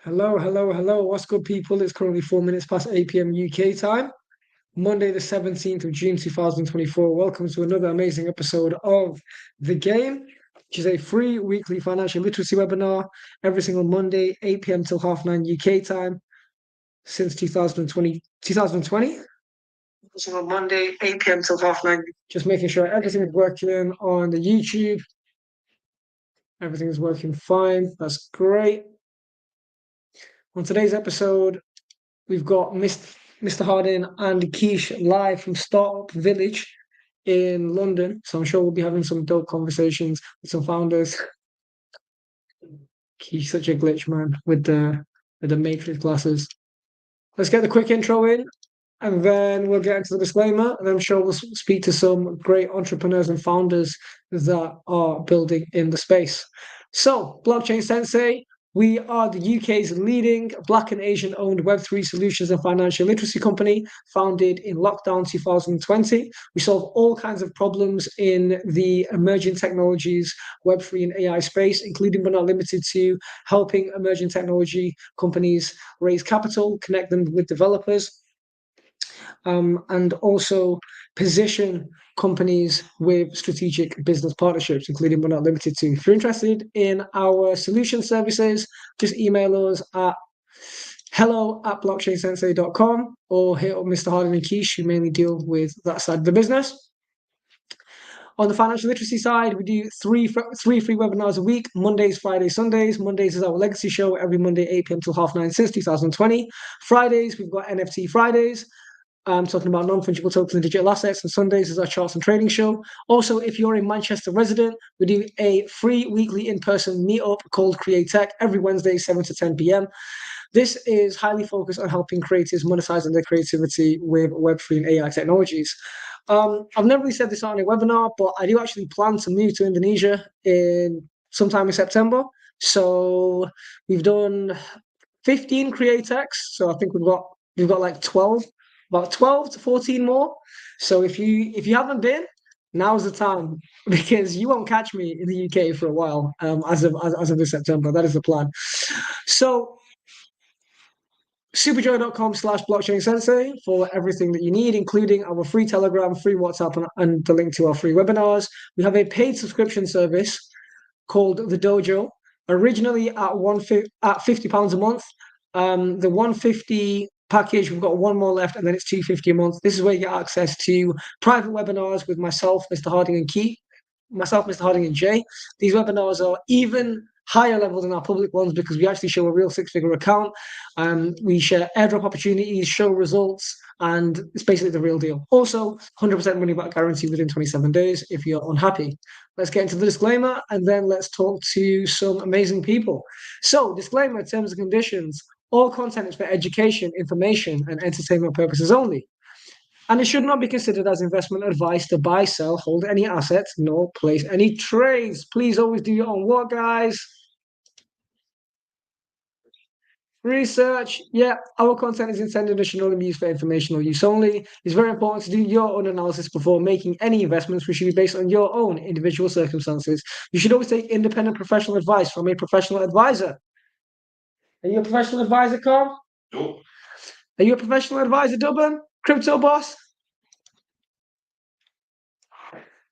Hello, hello, hello. What's good, people? It's currently 4 minutes past 8 p.m. UK time, Monday, the 17th of June, 2024. Welcome to another amazing episode of The Game, which is a free weekly financial literacy webinar every single Monday, 8 p.m. till half 9 UK time since 2020. 2020? Every single Monday, 8 p.m. till half 9. Just making sure everything is working on the YouTube. Everything is working fine. That's great. On today's episode, we've got Mr. Harding and Keish live from Startup Village in London. So I'm sure we'll be having some dope conversations with some founders. Keish, such a glitch, man, with the Matrix glasses. Let's get the quick intro in, and then we'll get into the disclaimer. And I'm sure we'll speak to some great entrepreneurs and founders that are building in the space. So, Blockchain Sensei, we are the UK's leading Black and Asian-owned Web3 solutions and financial literacy company, founded in lockdown 2020. We solve all kinds of problems in the emerging technologies, Web3 and AI space, including but not limited to helping emerging technology companies raise capital, connect them with developers, and also position companies with strategic business partnerships, including but not limited to. If you're interested in our solution services, just email us at hello@blockchainsensei.com or hit up Mr. Harding and Keish, who mainly deal with that side of the business. On the financial literacy side, we do three free webinars a week, Mondays, Fridays, Sundays. Mondays is our legacy show every Monday, 8 p.m. till half 9 since 2020. Fridays, we've got NFT Fridays. I'm talking about non-fungible tokens and digital assets, and Sundays is our charts and trading show. Also, if you're a Manchester resident, we do a free weekly in-person meetup called Create Tech every Wednesday, 7 to 10 p.m. This is highly focused on helping creators monetize their creativity with Web3 and AI technologies. I've never really said this on a webinar, but I do actually plan to move to Indonesia in sometime in September. So we've done 15 Create Techs. So I think we've got like 12. About 12 to 14 more. So if you haven't been, now's the time, because you won't catch me in the UK for a while. As of this September, that is the plan. So superjoy.com/blockchain sensei for everything that you need, including our free Telegram, free WhatsApp, and the link to our free webinars. We have a paid subscription service called the Dojo, originally at £50 a month. The 150 package, we've got one more left, and then it's $250 a month. This is where you get access to private webinars with myself, Mr. Harding and Mr. Harding and Jay. These webinars are even higher level than our public ones because we actually show a real six-figure account. We share airdrop opportunities, show results, and it's basically the real deal. Also, 100% money back guarantee within 27 days if you're unhappy. Let's get into the disclaimer, and then let's talk to some amazing people. So, disclaimer, terms and conditions. All content is for education, information, and entertainment purposes only. And it should not be considered as investment advice to buy, sell, hold any assets, nor place any trades. Please always do your own work, guys. Research. Yeah, our content is intended and should only be used for informational use only. It's very important to do your own analysis before making any investments, which should be based on your own individual circumstances. You should always take independent professional advice from a professional advisor. Are you a professional advisor, Carl? No. Are you a professional advisor, Dublin? Crypto boss?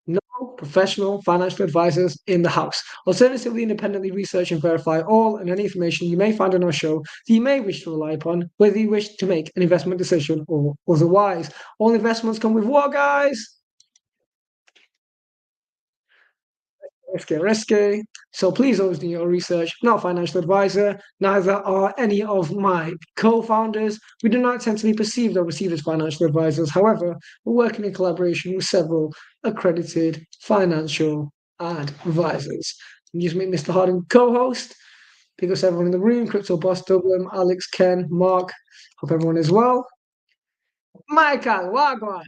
No professional financial advisors in the house. Alternatively, independently research and verify all and any information you may find on our show that you may wish to rely upon, whether you wish to make an investment decision or otherwise. All investments come with what, guys? Risky. So please always do your research. Not a financial advisor. Neither are any of my co-founders. We do not tend to be perceived or received as financial advisors. However, we're working in collaboration with several accredited financial advisors. Use me, Mr. Harding, co-host. Pick us everyone in the room. Crypto Boss Dublin, Alex, Ken, Mark. Hope everyone is well. Michael, Wagwan.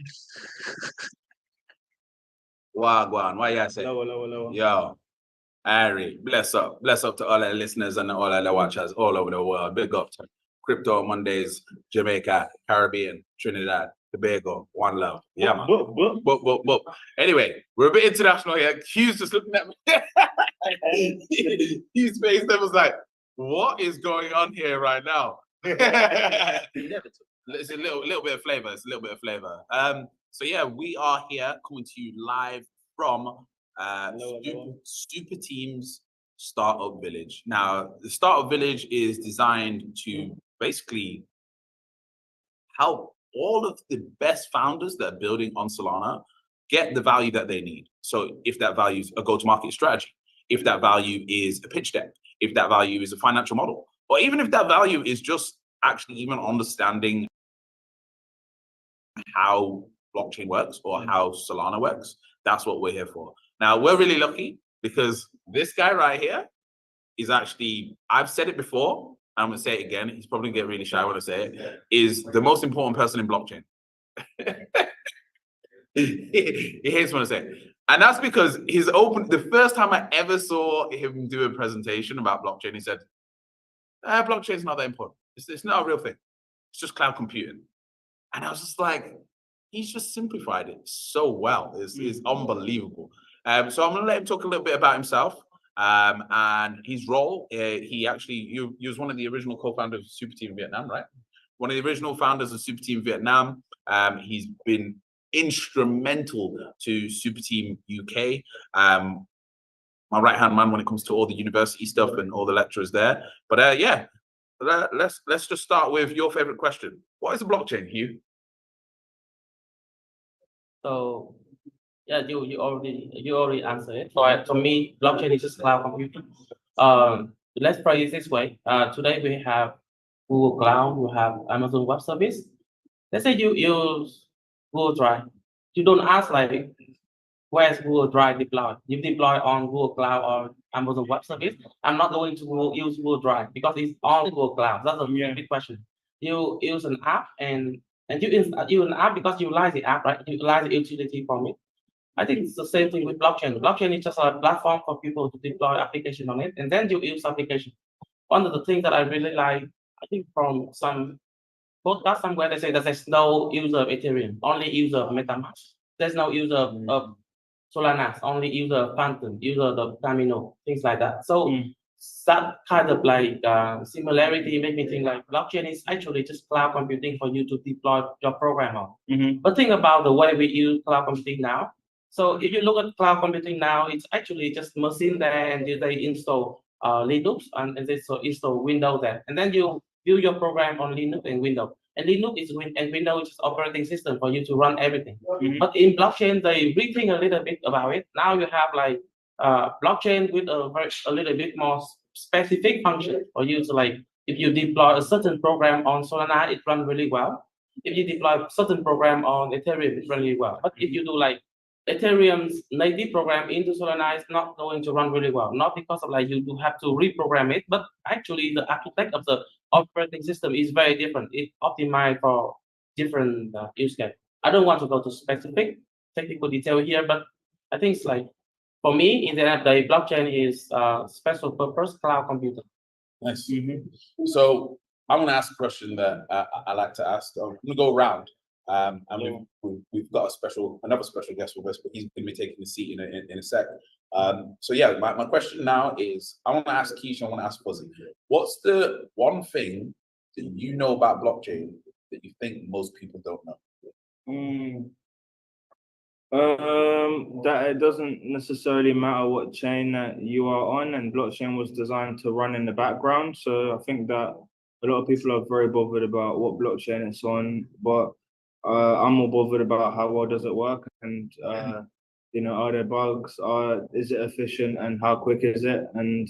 Wagwan, why you say? Low. Yo, Ari, bless up to all the listeners and all of the watchers all over the world. Big up to Crypto Mondays, Jamaica, Caribbean, Trinidad, Tobago, one love. Yeah, man. Boop. Anyway, we're a bit international here. Q's just looking at me. His face that was like, what is going on here right now? It's a little bit of flavor. It's a little bit of flavor. So yeah, we are here coming to you live from Super Team's Startup Village. Now, the Startup Village is designed to basically help all of the best founders that are building on Solana get the value that they need. So if that value is a go-to-market strategy, if that value is a pitch deck, if that value is a financial model, or even if that value is just actually even understanding how blockchain works or how Solana works, that's what we're here for. Now, we're really lucky because this guy right here is actually, I've said it before, I'm gonna say it again, he's probably gonna get really shy when I say it, is the most important person in blockchain. He hates when I say it. And that's because the first time I ever saw him do a presentation about blockchain, he said, blockchain is not that important. It's not a real thing. It's just cloud computing. And I was just like, he's just simplified it so well. It's unbelievable. So I'm going to let him talk a little bit about himself and his role. He was one of the original co-founders of Super Team Vietnam, right? One of the original founders of Super Team Vietnam. He's been instrumental to Super Team UK. My right-hand man when it comes to all the university stuff and all the lecturers there. But yeah, let's just start with your favorite question. What is a blockchain, Hugh? So yeah, you already answered it. So to me, blockchain is just cloud computing. Let's phrase it this way. Today we have Google Cloud, we have Amazon Web Service. Let's say you use Google Drive. You don't ask like, where's Google Drive deployed? You deploy on Google Cloud or Amazon Web Service. I'm not going to use Google Drive because it's on Google Cloud. That's a big question. You use an app and you use an app because you like the app, right? You like the utility from it. I think it's the same thing with blockchain. Blockchain is just a platform for people to deploy application on it, and then you use application. One of the things that I really like, I think from some podcast somewhere, they say that there's no user of Ethereum, only user of MetaMask. There's no user of Solana, only user Phantom, user of Camino, things like that. So that kind of like similarity make me think like blockchain is actually just cloud computing for you to deploy your program on. But think about the way we use cloud computing now. So if you look at cloud computing now, it's actually just machine there and they install Linux and they install Windows there. And then you build your program on Linux and Windows. And Linux and Windows is operating system for you to run everything. But in blockchain, they rethink a little bit about it. Now you have like blockchain with a little bit more specific function for you to like, if you deploy a certain program on Solana, it runs really well. If you deploy a certain program on Ethereum, it runs really well. But if you do like Ethereum's native program into Solana, is not going to run really well. Not because of like you do have to reprogram it, but actually the architect of the operating system is very different. It optimized for different use case. I don't want to go to specific technical detail here, but I think it's like, for me, in the end of the day, blockchain is special purpose cloud computing. Nice. So I'm going to ask a question that I like to ask. I'm going to go around. And we've got another special guest with us, but he's going to be taking the seat in a sec. So yeah, my question now is, I want to ask Keisha, I want to ask Fuzzy, what's the one thing that you know about blockchain that you think most people don't know? That it doesn't necessarily matter what chain that you are on, and blockchain was designed to run in the background. So I think that a lot of people are very bothered about what blockchain it's on, but I'm more bothered about how well does it work, and are there bugs? Is it efficient, and how quick is it, and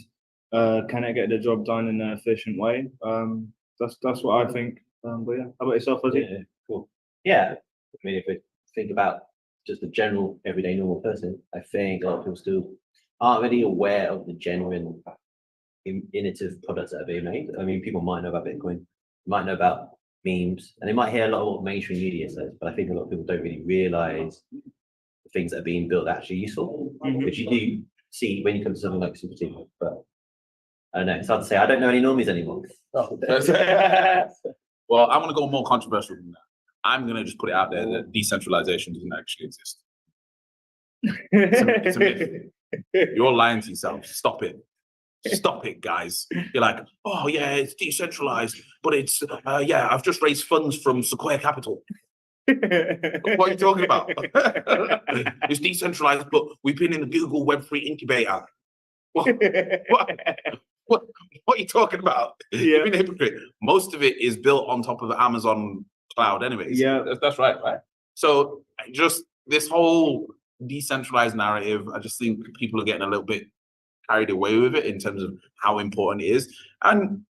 can it get the job done in an efficient way? That's what I think. But yeah, how about yourself, Fuzzy? Yeah, cool. Yeah, I mean, if we think about just a general everyday normal person, I think a lot of people still aren't really aware of the genuine innovative products that are being made. I mean, people might know about Bitcoin, might know about memes, and they might hear a lot of what mainstream media says, but I think a lot of people don't really realize the things that are being built are actually useful, which you do see when you come to something like Super Team. But I don't know, it's hard to say. I don't know any normies anymore. Well, I'm going to go more controversial than that. I'm going to just put it out there that decentralization doesn't actually exist. It's a myth. You're lying to yourself. Stop it. Stop it, guys. You're like, oh yeah, it's decentralized, but it's yeah, I've just raised funds from Sequoia Capital. What are you talking about? It's decentralized, but we've been in the Google Web3 incubator. What, what are you talking about? You've been a hypocrite. Most of it is built on top of Amazon cloud anyways. Yeah. That's right? So just this whole decentralized narrative, I just think people are getting a little bit carried away with it in terms of how important it is. And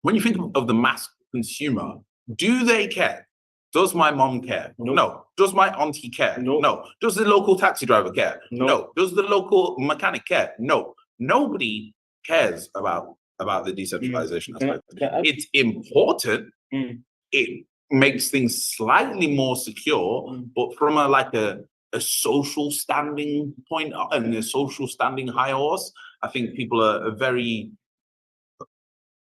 when you think of the mass consumer, do they care? Does my mom care? Nope. No. Does my auntie care? Nope. No. Does the local taxi driver care? Nope. No. Does the local mechanic care? No. Nobody cares about the decentralization aspect. It's important. It makes things slightly more secure, but from a social standing point and a social standing high horse, I think people are very,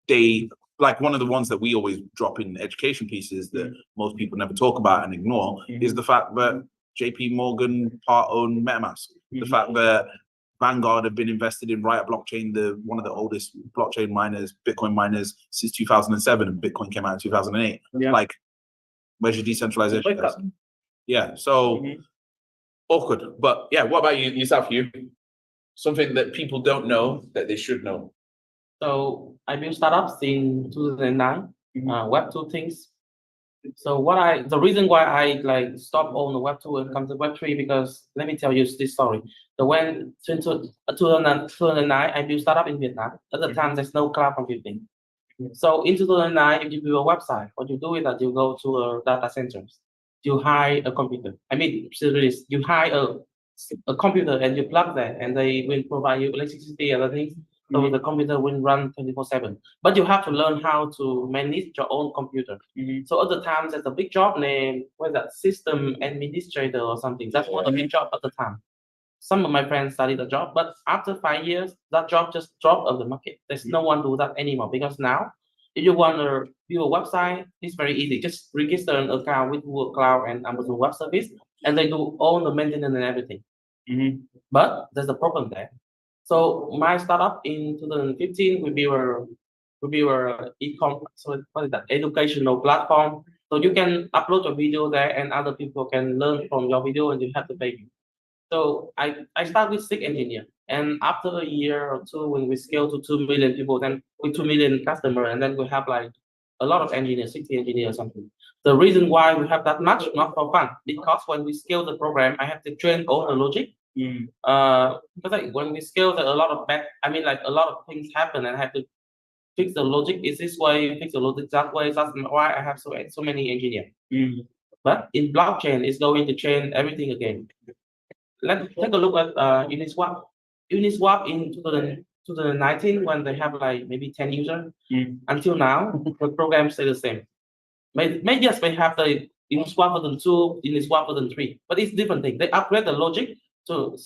they like one of the ones that we always drop in education pieces that most people never talk about and ignore is the fact that JP Morgan part owned MetaMask. The fact that Vanguard have been invested in Riot Blockchain, one of the oldest blockchain miners, Bitcoin miners since 2007, and Bitcoin came out in 2008. Yeah. Like, where's your decentralization? Yeah, so awkward. But yeah, what about yourself? Something that people don't know that they should know. So I built startups in 2009, Web2 things. So the reason why I like stopped on the Web2 and come to Web3, because let me tell you this story. So when 2009, I built startup in Vietnam. At the time, there's no cloud computing. So in 2009, if you build a website, what you do is that you go to a data centers, you hire a computer. I mean, seriously, you hire a computer and you plug that, and they will provide you electricity and other things. So the computer will run 24/7. But you have to learn how to manage your own computer. So at the time, there's a big job named system administrator or something. That was a big job at the time. Some of my friends studied the job, but after 5 years, that job just dropped on the market. There's no one do that anymore, because now, if you want to build a website, it's very easy. Just register an account with Google Cloud and Amazon Web Service, and they do all the maintenance and everything. But there's a problem there. So my startup in 2015, we built e-com, so what is that? Educational platform. So you can upload your video there, and other people can learn from your video, and you have to pay you. So I start with 6 engineers, and after a year or two, when we scale to 2 million people, then with 2 million customers, and then we have like a lot of engineers, 60 engineers or something. The reason why we have that much, not for fun, because when we scale the program, I have to train all the logic. Because like when we scale, there are a lot of a lot of things happen, and I have to fix the logic. Is this way? Fix the logic that way. That's why I have so many engineers. But in blockchain, it's going to change everything again. Let's take a look at Uniswap. Uniswap in 2019, when they have like maybe 10 users, until now, the program stay the same. Maybe yes, they have the Uniswap version 2, Uniswap version 3, but it's different thing. They upgrade the logic. So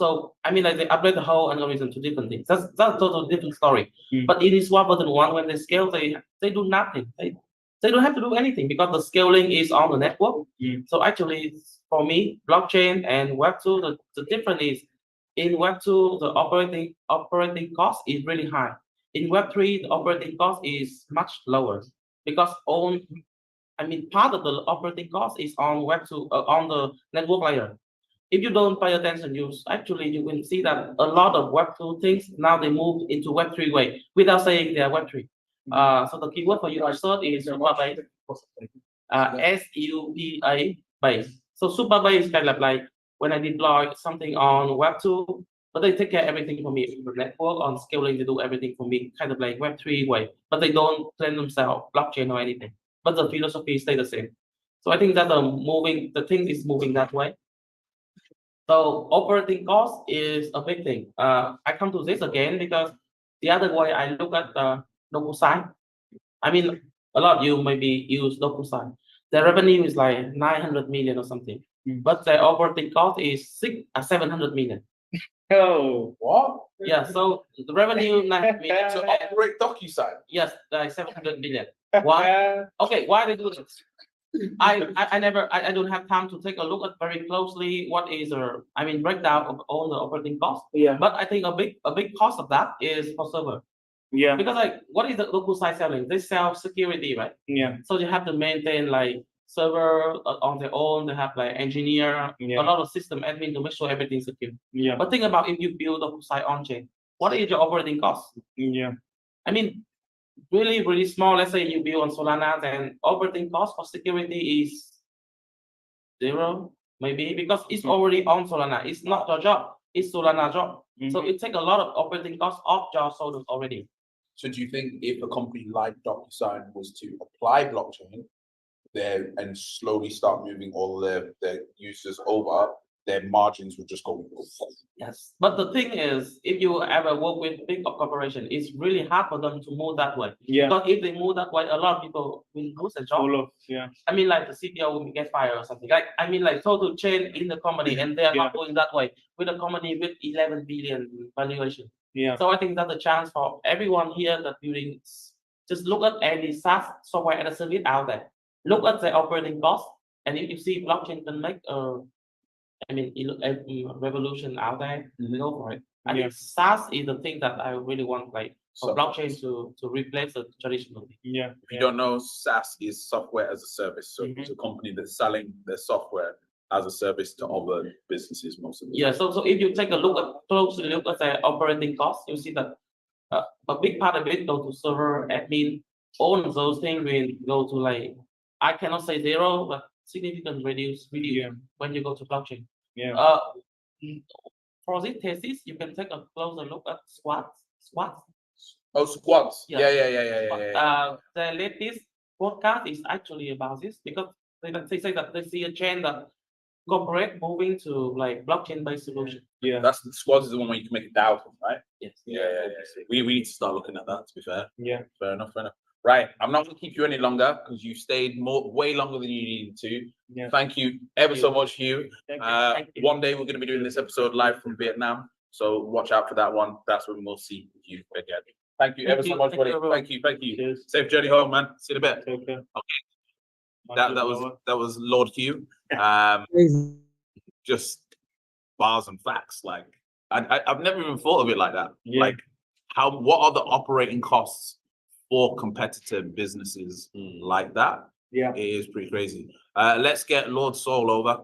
they upgrade the whole algorithm to different things. That's a totally different story. But Uniswap version 1, when they scale, they do nothing. They don't have to do anything, because the scaling is on the network. So actually, for me, blockchain and Web2, the difference is in Web2, the operating cost is really high. In Web3, the operating cost is much lower, because part of the operating cost is on Web2 on the network layer. If you don't pay attention, you can see that a lot of Web2 things now they move into Web3 way without saying they are Web3. So the keyword for you to search is super base, SUPA base. So super base is kind of like when I deploy something on Web2, but they take care of everything for me. The network on scaling, they do everything for me, kind of like Web3 way. But they don't plan themselves blockchain or anything. But the philosophy stays the same. So I think that the thing is moving that way. So operating cost is a big thing. I come to this again because the other way I look at DocuSign. A lot of you maybe use DocuSign. Their revenue is like 900 million or something, but their operating cost is 700 million. Oh, what? Yeah, so the revenue 900 million. To operate DocuSign? Yes, like 700 million. Why? Okay, why they do this? I don't have time to take a look at very closely what is breakdown of all the operating costs. Yeah. But I think a big cost of that is for server. Yeah, Because like, what is the local site selling? They sell security, right? yeah, So you have to maintain like server on their own. They have like engineer, Yeah. a lot of system admin to make sure everything's secure. yeah, But think about if you build a site on chain, what is your operating cost? yeah, I mean, really, really small. Let's say you build on Solana, then operating cost for security is zero, maybe because it's already on Solana. It's not your job. It's Solana job. So Mhm. it take a lot of operating costs off your shoulders already. So do you think if a company like DocuSign was to apply blockchain there and slowly start moving all their users over, their margins would just go? Yes, but the thing is, if you ever work with big corporation, it's really hard for them to move that way. Yeah. Because if they move that way, a lot of people will lose their job. All of, yeah, I mean, like the CPO will get fired or something. Like, I mean, like total change in the company, and they are not going that way with a company with 11 billion valuation. yeah, So I think that's a chance for everyone here that building. Just look at any SaaS software as a service out there. Look at the operating cost, and if you see blockchain can make I mean, revolution out there, go for it. I Yeah. think SaaS is the thing that I really want, like for So- blockchain to replace the traditional. yeah. If you don't know, SaaS is software as a service. So Mm-hmm. it's a company that's selling their software as a service to other businesses most of the time. Yeah, so if you take a closely look at the operating cost, you see that a big part of it go to server admin. All of those things will go to like, I cannot say zero, but significant reduce when you go to blockchain. Yeah. For this thesis, you can take a closer look at squats. Oh, squads. Yeah. Yeah. The latest podcast is actually about this because they say that they see a trend that corporate moving to like blockchain based solution. Yeah. That's the squads is the one where you can make a DAO, right? Yes. Yeah. We need to start looking at that, to be fair. Yeah. Fair enough. Right. I'm not going to keep you any longer because you stayed way longer than you needed to. Yeah. Thank you ever so much, Hugh. Thank you. Thank you. One day we're going to be doing this episode live from Vietnam. So watch out for that one. That's when we'll see you again. Thank you ever so much, buddy. Thank you. Cheers. Safe journey home, man. See you in a bit. Take care. That was Lord Hugh. Crazy. Just bars and facts. Like I've never even thought of it like that. Yeah. Like what are the operating costs for competitive businesses like that? Yeah. It is pretty crazy. Let's get Lord Soul over.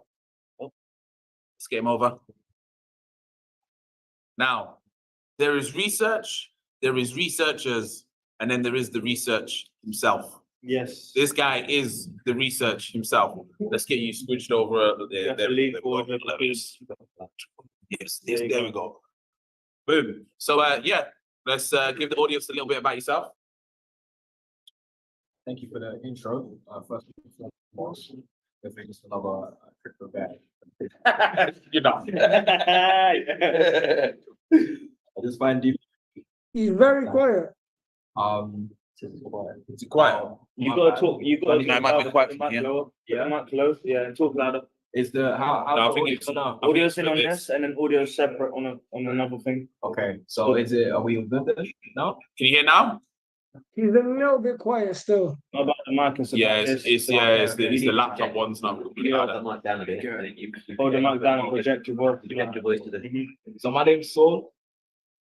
Let's get him over. Now, there is research, there is researchers, and then there is the research himself. Yes. This guy is the research himself. Let's get you squished over there. Yes, there we go. Boom. So let's give the audience a little bit about yourself. Thank you for the intro. First and foremost, definitely just another crypto guy. You're not. I just find deep. He's very quiet. It's quiet. You gotta talk. You gotta. No, it might be quiet the from mic here. lower. Yeah, the mic close. Yeah, and talk louder. Is the how No, I the think audio it's now? Audio's in on it's- this, and then audio separate on another thing. Okay, so is it? Are we good then? No. Can you hear now? He's a little bit quiet still. Not about the mic. It's Yeah, about it's this. the laptop one's not. Hold that mic down a bit. and then you- Hold the mic down and project your voice. Project your voice to the. Mhm. So my name's Saul.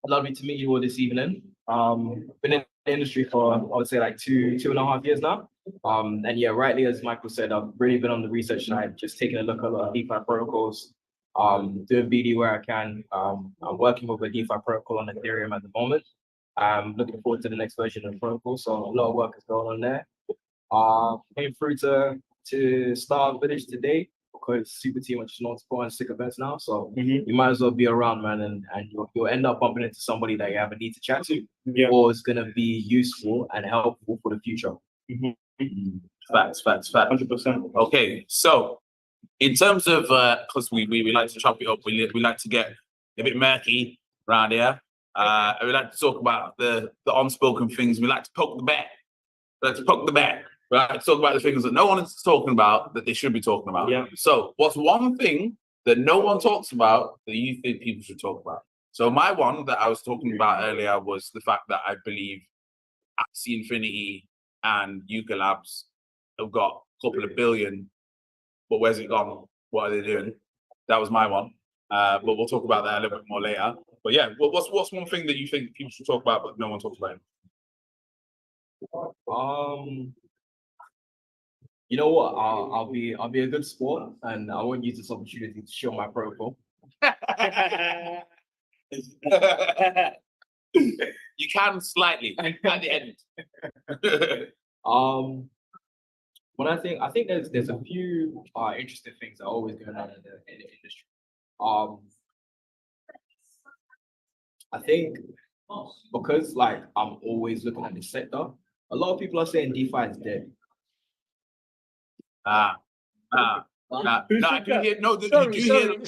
Lovely to meet you all this evening. Been in the industry for I would say like two and a half years now. And yeah, rightly as Michael said, I've really been on the research side, just taking a look at a lot of DeFi protocols. Doing BD where I can. I'm working with a DeFi protocol on Ethereum at the moment. I'm looking forward to the next version of the protocol. So a lot of work is going on there. Came through to Star Village today because Super Team are just known to put on sick events now. So Mhm. you might as well be around, man, and you'll end up bumping into somebody that you have a need to chat to, Yeah. or is gonna be useful and helpful for the future. Facts. 100%. Okay, so in terms of because we like to chop it up, we like to get a bit murky around here. We like to talk about the unspoken things. We like to poke the bear. We like to poke the bear. We like to talk about the things that no one is talking about that they should be talking about. Yeah. So, what's one thing that no one talks about that you think people should talk about? So, my one that I was talking about earlier was the fact that I believe Axie Infinity and Yuga Labs have got a couple of billion, but where's it gone? What are they doing? That was my one. But we'll talk about that a little bit more later. But yeah, what's one thing that you think people should talk about, but no one talks about? You know what? I'll be a good sport, and I won't use this opportunity to show my profile. You can slightly at the end. When I think there's a few interesting things that are always going on in the industry. I think because like I'm always looking at this sector, a lot of people are saying DeFi is dead. No, I do hear, no, you Sorry, do hear,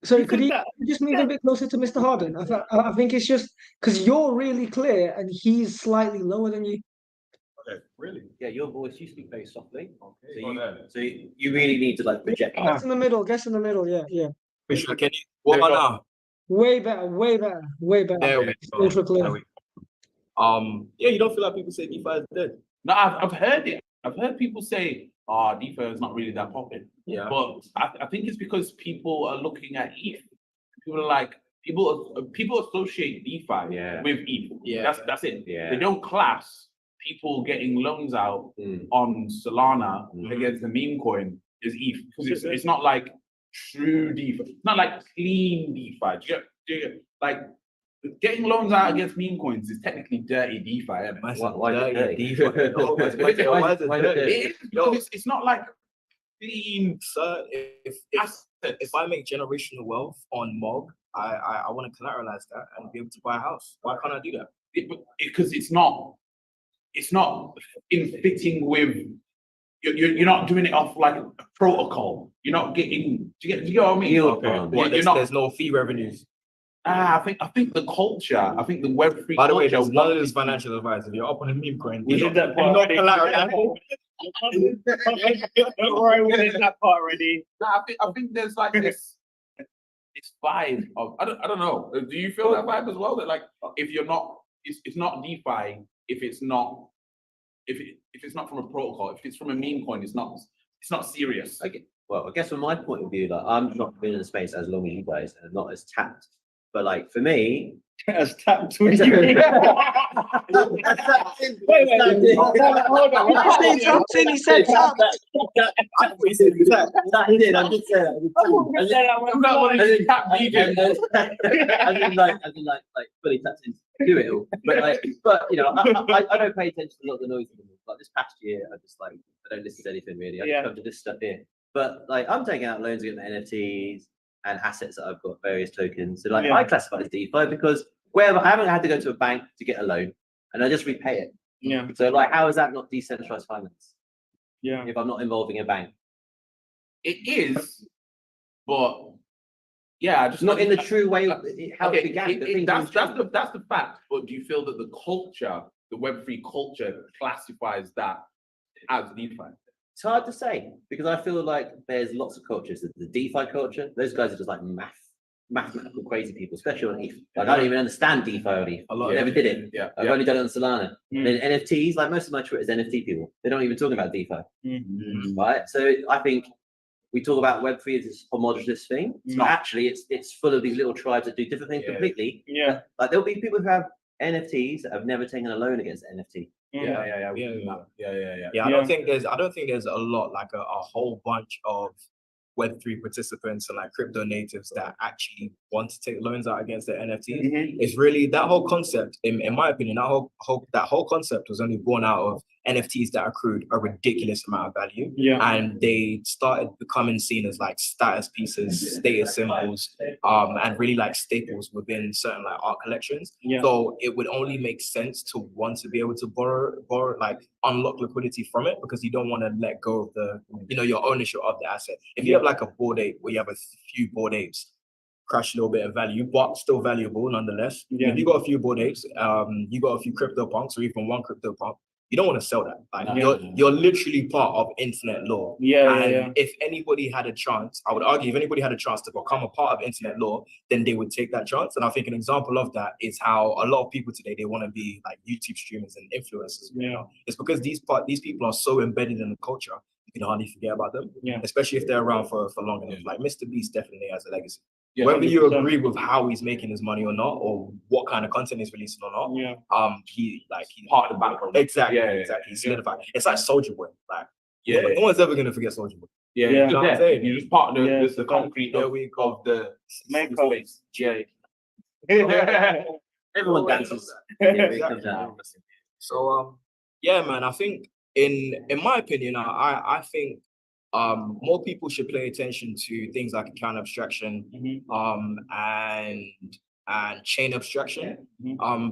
sorry. Could you just move a bit closer to Mr. Harden? I think it's just because you're really clear and he's slightly lower than you. really? Yeah, your voice, you speak very softly. Okay. So you really need to like project. Guess in the middle. Guess in the middle. Yeah, yeah. Can you? What about now? Way better. Way better. Way better. There we go. Ultra clear. There we go. Yeah, you don't feel like people say DeFi is dead. No, I've heard it. I've heard people say, DeFi is not really that popular. Yeah. But I think it's because people are looking at ETH. People are like, people associate DeFi Yeah. with ETH. Yeah. That's it. Yeah. They don't class people getting loans out on Solana against the meme coin is ETH. Because it's not like true DeFi. It's not like clean DeFi. Do you get like getting loans out against meme coins is technically dirty DeFi, isn't it? Why is it dirty? Why is it dirty? It is, because it's not like clean. Sir, if I make generational wealth on MOG, I want to collateralize that and be able to buy a house. Why can't I do that? Because it's not in fitting with you're not doing it off like a protocol. You're not getting. Do you get what I mean? Yield Okay. farm. You're not. There's no fee revenues. I think the culture. I think the Web3. By the way, culture there's none of this financial advice. If you're up on a meme coin, We did that you're part. not collateralized. Don't worry, we did that part already. No, I think there's like this vibe of I don't know. Do you feel that vibe as well? That like if you're not, it's not DeFi if it's not from a protocol. If it's from a meme coin, it's not serious. Okay. Well, I guess from my point of view, like I'm not been in the space as long as you guys and not as tapped. But like for me, As tapped. What do you mean? He said tap. He did. I'm just saying. I'm not one of these tap DJs. As in like fully tapped into it all. But you know, I don't pay attention to a lot of the noise anymore. Like this past year, I don't listen to anything really. I just come to this stuff here. But like I'm taking out loans against NFTs and assets that I've got various tokens. So like I classify it as DeFi because wherever I haven't had to go to a bank to get a loan and I just repay it. Yeah. So like how is that not decentralized finance? Yeah. If I'm not involving a bank. It is, but yeah, just Not in the true way of how it began. That's the fact. But do you feel that the culture, the Web3 culture, classifies that as DeFi? It's hard to say because I feel like there's lots of cultures. The DeFi culture, those guys are just like mathematical crazy people, especially on ETH. Like I don't even understand DeFi on ETH. I never did it. Yeah, I've only done it on Solana. Then NFTs, like most of my Twitter is NFT people. They're not even talking about DeFi, right? So I think we talk about Web3 as this homogenous thing. But actually, it's full of these little tribes that do different things completely. Yeah. Like there'll be people who have NFTs that have never taken a loan against NFT. Yeah. yeah. I don't think there's a lot like a whole bunch of Web3 participants and like crypto natives that actually want to take loans out against their NFTs. It's really that whole concept, in my opinion, that whole concept was only born out of NFTs that accrued a ridiculous amount of value. Yeah. And they started becoming seen as like status pieces, status symbols, and really like staples within certain like art collections. Yeah. So it would only make sense to want to be able to borrow, like unlock liquidity from it because you don't want to let go of the, your ownership of the asset. If you have like a Bored Ape where you have a few Bored Apes, crash a little bit of value, but still valuable nonetheless. Yeah. If you got a few Bored Apes, you got a few crypto punks or even one crypto punk, you don't want to sell that. Like you're literally part of internet law. And if anybody had a chance, I would argue if anybody had a chance to become a part of internet law, then they would take that chance. And I think an example of that is how a lot of people today, they want to be like YouTube streamers and influencers. It's because these people are so embedded in the culture, you can hardly forget about them. Especially if they're around for long enough. Like Mr. Beast definitely has a legacy. Whether you 100%. agree with how he's making his money or not, or what kind of content he's releasing or not, Yeah. he's Part of the background. exactly, Yeah, exactly. He's solidified. It's like Soldier Boy. Like, Yeah, no one's ever gonna forget Soldier Boy. yeah. Yeah. You know what I'm saying? Yeah. You're just part of Yeah, the concrete There of, we go. of the Make space. Yeah. Everyone dances. Yeah, it comes out. So yeah, man, I think in my opinion, I think more people should pay attention to things like account abstraction and chain abstraction.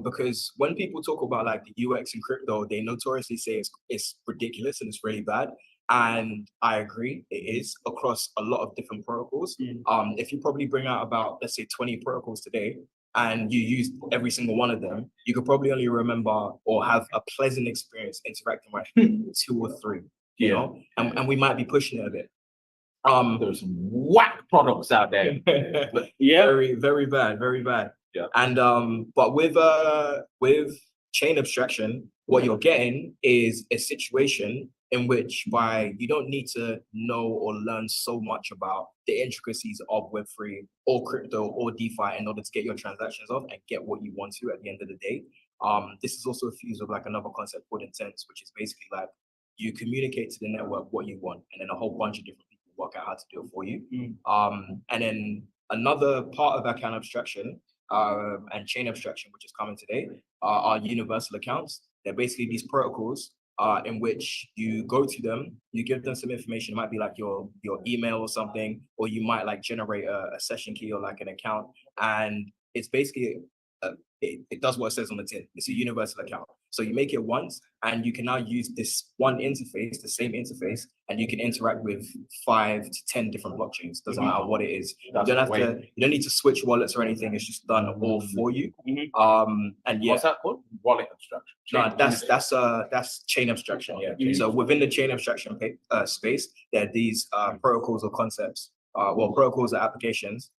Because when people talk about like the UX in crypto, they notoriously say it's ridiculous and it's really bad. And I agree, it is across a lot of different protocols. If you probably bring out about, let's say, 20 protocols today, and you use every single one of them, you could probably only remember or have a pleasant experience interacting with 2 or 3, you know, and we might be pushing it a bit. There's some whack products out there. Yeah. Very, very bad, very bad. Yeah. And but with chain abstraction, what you're getting is a situation in which you don't need to know or learn so much about the intricacies of Web3 or crypto or DeFi in order to get your transactions off and get what you want to at the end of the day. This is also fused with like another concept called intent, which is basically like you communicate to the network what you want, and then a whole bunch of different people work out how to do it for you. And then another part of account abstraction and chain abstraction, which is coming today, are universal accounts. They're basically these protocols in which you go to them, you give them some information. It might be like your email or something, or you might like generate a session key or like an account, and it's basically it does what it says on the tin. It's a universal account. So you make it once, and you can now use this one interface, the same interface, and you can interact with 5 to 10 different blockchains. Doesn't matter what it is. You don't need to switch wallets or anything. It's just done all for you. And yeah, What's that called? Wallet abstraction. no, that's chain abstraction. Yeah. So within the chain abstraction space, there are these protocols or concepts, protocols or applications,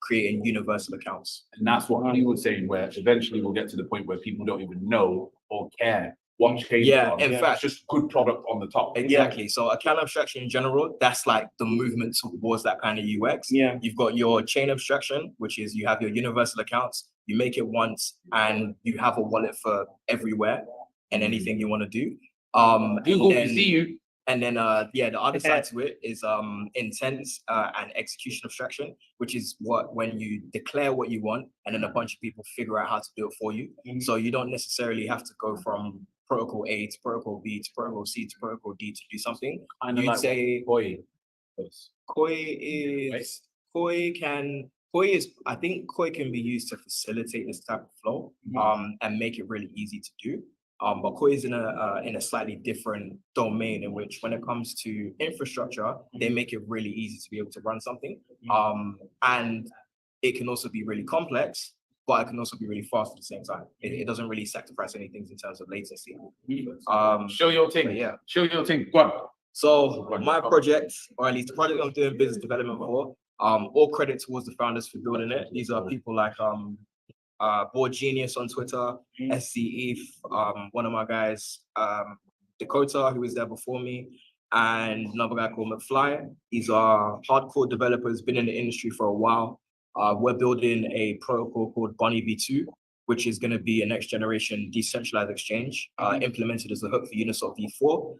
creating universal accounts. And that's what he was saying, where eventually we'll get to the point where people don't even know or care what change. Yeah, in fact, it's just good product on the top. Exactly. So account abstraction in general, that's like the movement towards that kind of UX. Yeah. You've got your chain abstraction, which is you have your universal accounts, you make it once, and you have a wallet for everywhere and anything you want to do. Google can see you. And then the other side to it is intent and execution abstraction, which is when you declare what you want and then a bunch of people figure out how to do it for you. So you don't necessarily have to go from protocol A to protocol B to protocol C to protocol D to do something. You'd say Koi. I think Koi can be used to facilitate this type of flow and make it really easy to do. But Koi is in a slightly different domain in which when it comes to infrastructure, they make it really easy to be able to run something. And it can also be really complex, but it can also be really fast at the same time. It doesn't really sacrifice anything in terms of latency. Show your thing. Yeah. Show your thing. Go on. So my project, or at least the project I'm doing business development for, all credit towards the founders for building it. These are people like Board Genius on Twitter, SCE, one of my guys, Dakota, who was there before me, and another guy called McFly. These are hardcore developers, been in the industry for a while. We're building a protocol called Bunny V2, which is going to be a next generation decentralized exchange implemented as the hook for Uniswap V4.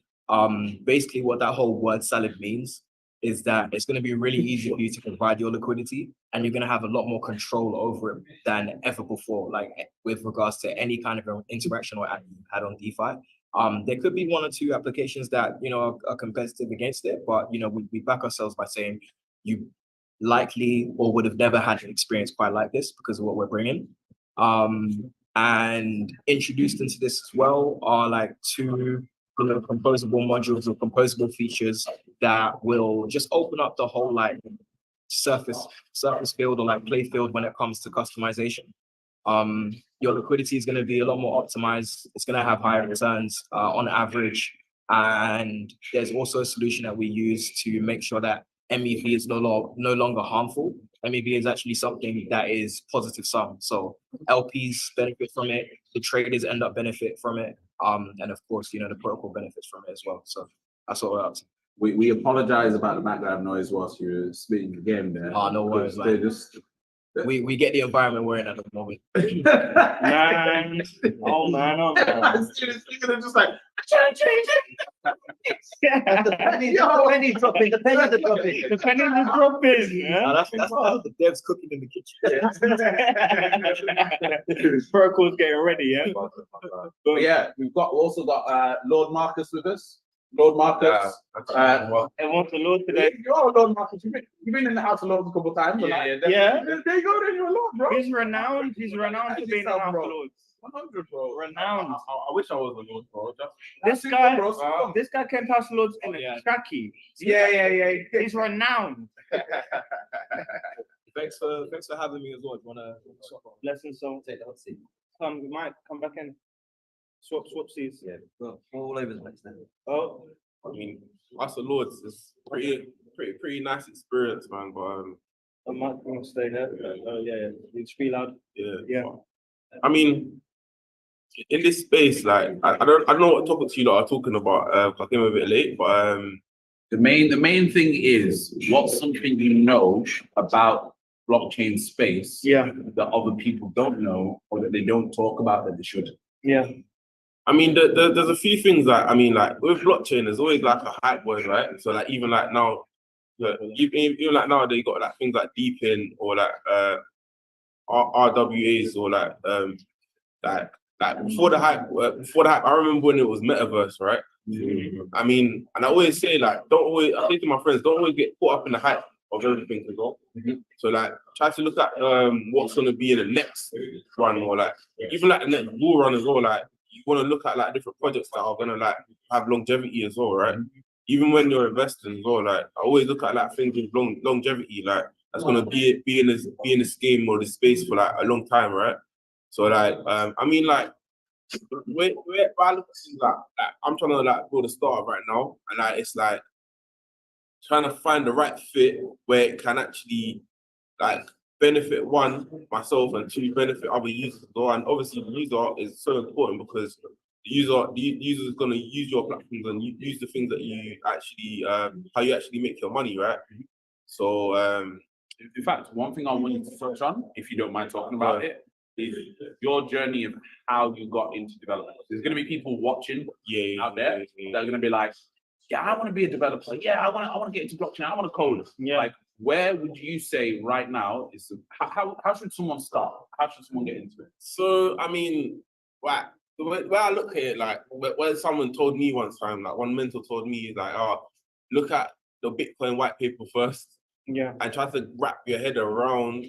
Basically, what that whole word salad means is that it's going to be really easy for you to provide your liquidity, and you're going to have a lot more control over it than ever before, like with regards to any kind of interaction or add on DeFi. There could be 1 or 2 applications that, are competitive against it, but, we back ourselves by saying you likely or would have never had an experience quite like this because of what we're bringing. And introduced into this as well are like 2 composable modules or composable features that will just open up the whole like surface field or like play field when it comes to customization. Your liquidity is going to be a lot more optimized. It's going to have higher returns on average. And there's also a solution that we use to make sure that MEV is no longer harmful. MEV is actually something that is positive sum. So LPs benefit from it, the traders end up benefit from it. And of course, the protocol benefits from it as well. So that's what we're up to. We apologize about the background noise whilst you're spitting the game there. Oh, no worries, They're man. just We get the environment we're in at the moment. Man, oh man, oh man. They're just like, The penny dropping, the pennies are dropping. The pennies are dropping. Yeah? That's part of the devs cooking in the kitchen. Protocol's getting ready, yeah. but yeah, we've also got Lord Marcus with us. Lord Marcus. And what's the Lord today? You're Lord Marcus. You've been in the House of Lords a couple of times. Yeah. There you go, then you're a Lord, bro. He's renowned. He's renowned for being an House of Lords. 100, bro. Renowned. I wish I was a Lord, bro. This guy came to House of Lords in a khaki. Yeah. He's renowned. Thanks for having me as well. Do you wanna swap on? Lesson song. Take the hot seat. Come, we might come back in. Swap seats. Yeah, well, all over the place now. Oh, I mean, House of Lords is pretty nice experience, man. But I might want to stay there. Oh yeah. You spiel out. yeah. I mean, in this space, like I don't know what topics you lot are talking about. I came a bit late, but The main thing is what's something you know about blockchain space Yeah. that other people don't know or that they don't talk about that they should. Yeah. I mean, there's a few things that I mean, like with blockchain, there's always like a hype word, right? So like even like now, even like now they got like things like Deepin or like RWAs or like before the hype. I remember when it was metaverse, right? I mean, and I always say like, I say to my friends, don't always get caught up in the hype of everything as well. So like, try to look at what's gonna be in the next run or like even like the next bull run as well. Like you want to look at like different projects that are gonna like have longevity as well, right? Even when you're investing as well, like I always look at like things with longevity, like that's gonna be in this game or this space for like a long time, right? So like, I mean like. Where I look at things like I'm trying to like build a startup right now, and like it's like trying to find the right fit where it can actually like benefit one myself and two benefit other users as well. And obviously the user is so important because the user is gonna use your platforms and use the things that you actually how you actually make your money, right? So In fact, one thing I want you to touch on, if you don't mind talking about it, is your journey of how you got into development. There's going to be people watching out there that are going to be like, yeah, I want to be a developer. Yeah, I want to get into blockchain. I want to code. Yeah. Like, where would you say right now is how should someone start? How should someone get into it? So I mean, like the way I look at it, like when someone told me one time, like one mentor told me, like, oh, look at the Bitcoin white paper first, Yeah. and try to wrap your head around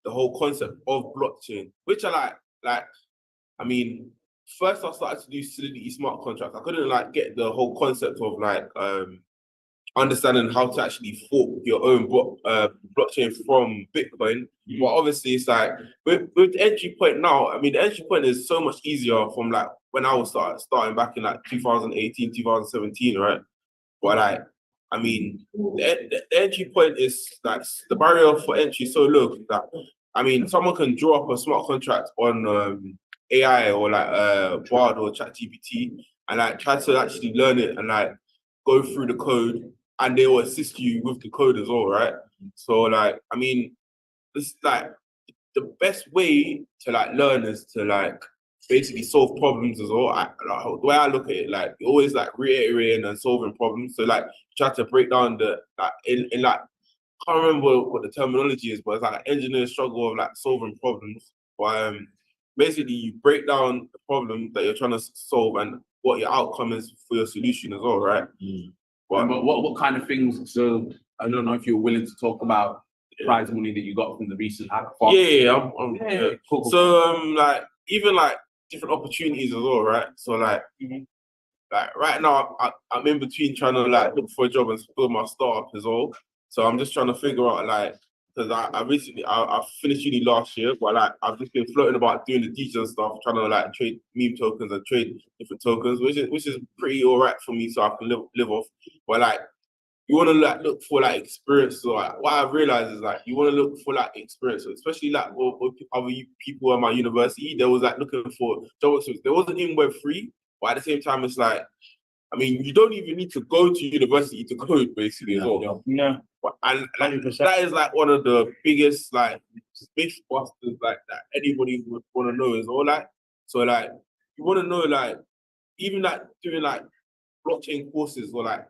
the whole concept of blockchain, which I like. I mean, first I started to do Solidity smart contracts. I couldn't like get the whole concept of like understanding how to actually fork your own blockchain from Bitcoin. But obviously, it's like with the entry point now. I mean, the entry point is so much easier from like when I was starting back in like 2018, 2017, right? But like, I mean, the entry point is like the barrier for entry is so low that I mean, someone can draw up a smart contract on AI or like Bard or ChatGPT and like try to actually learn it and like go through the code, and they will assist you with the code as well, right? So like, I mean, this is like the best way to like learn is to like basically solve problems as well. The way I look at it, like always like reiterating and solving problems. So like try to break down the like in like I can't remember what the terminology is, but it's like engineers struggle of like solving problems. But basically you break down the problem that you're trying to solve and what your outcome is for your solution as well, right? But what kind of things? So I don't know if you're willing to talk about the prize money that you got from the recent hackathon. Yeah. Cool. So like even like different opportunities as well, right? So like like right now I'm in between trying to like look for a job and build my startup as well. So I'm just trying to figure out like, because I recently I finished uni last year, but like I've just been floating about doing the digital stuff, trying to like trade meme tokens and trade different tokens, which is pretty alright for me, so I can live off. But like you want to like look for like experience. So like, what I've realized is like you want to look for like experience, especially like with other people at my university. There was like looking for job experience. There wasn't even Web3, but at the same time, it's like. I mean, you don't even need to go to university to code, basically, as well. No. And like, 100%. that is like one of the biggest like mythbusters like that anybody would want to know is all like. So like, you want to know like, even like doing like blockchain courses or like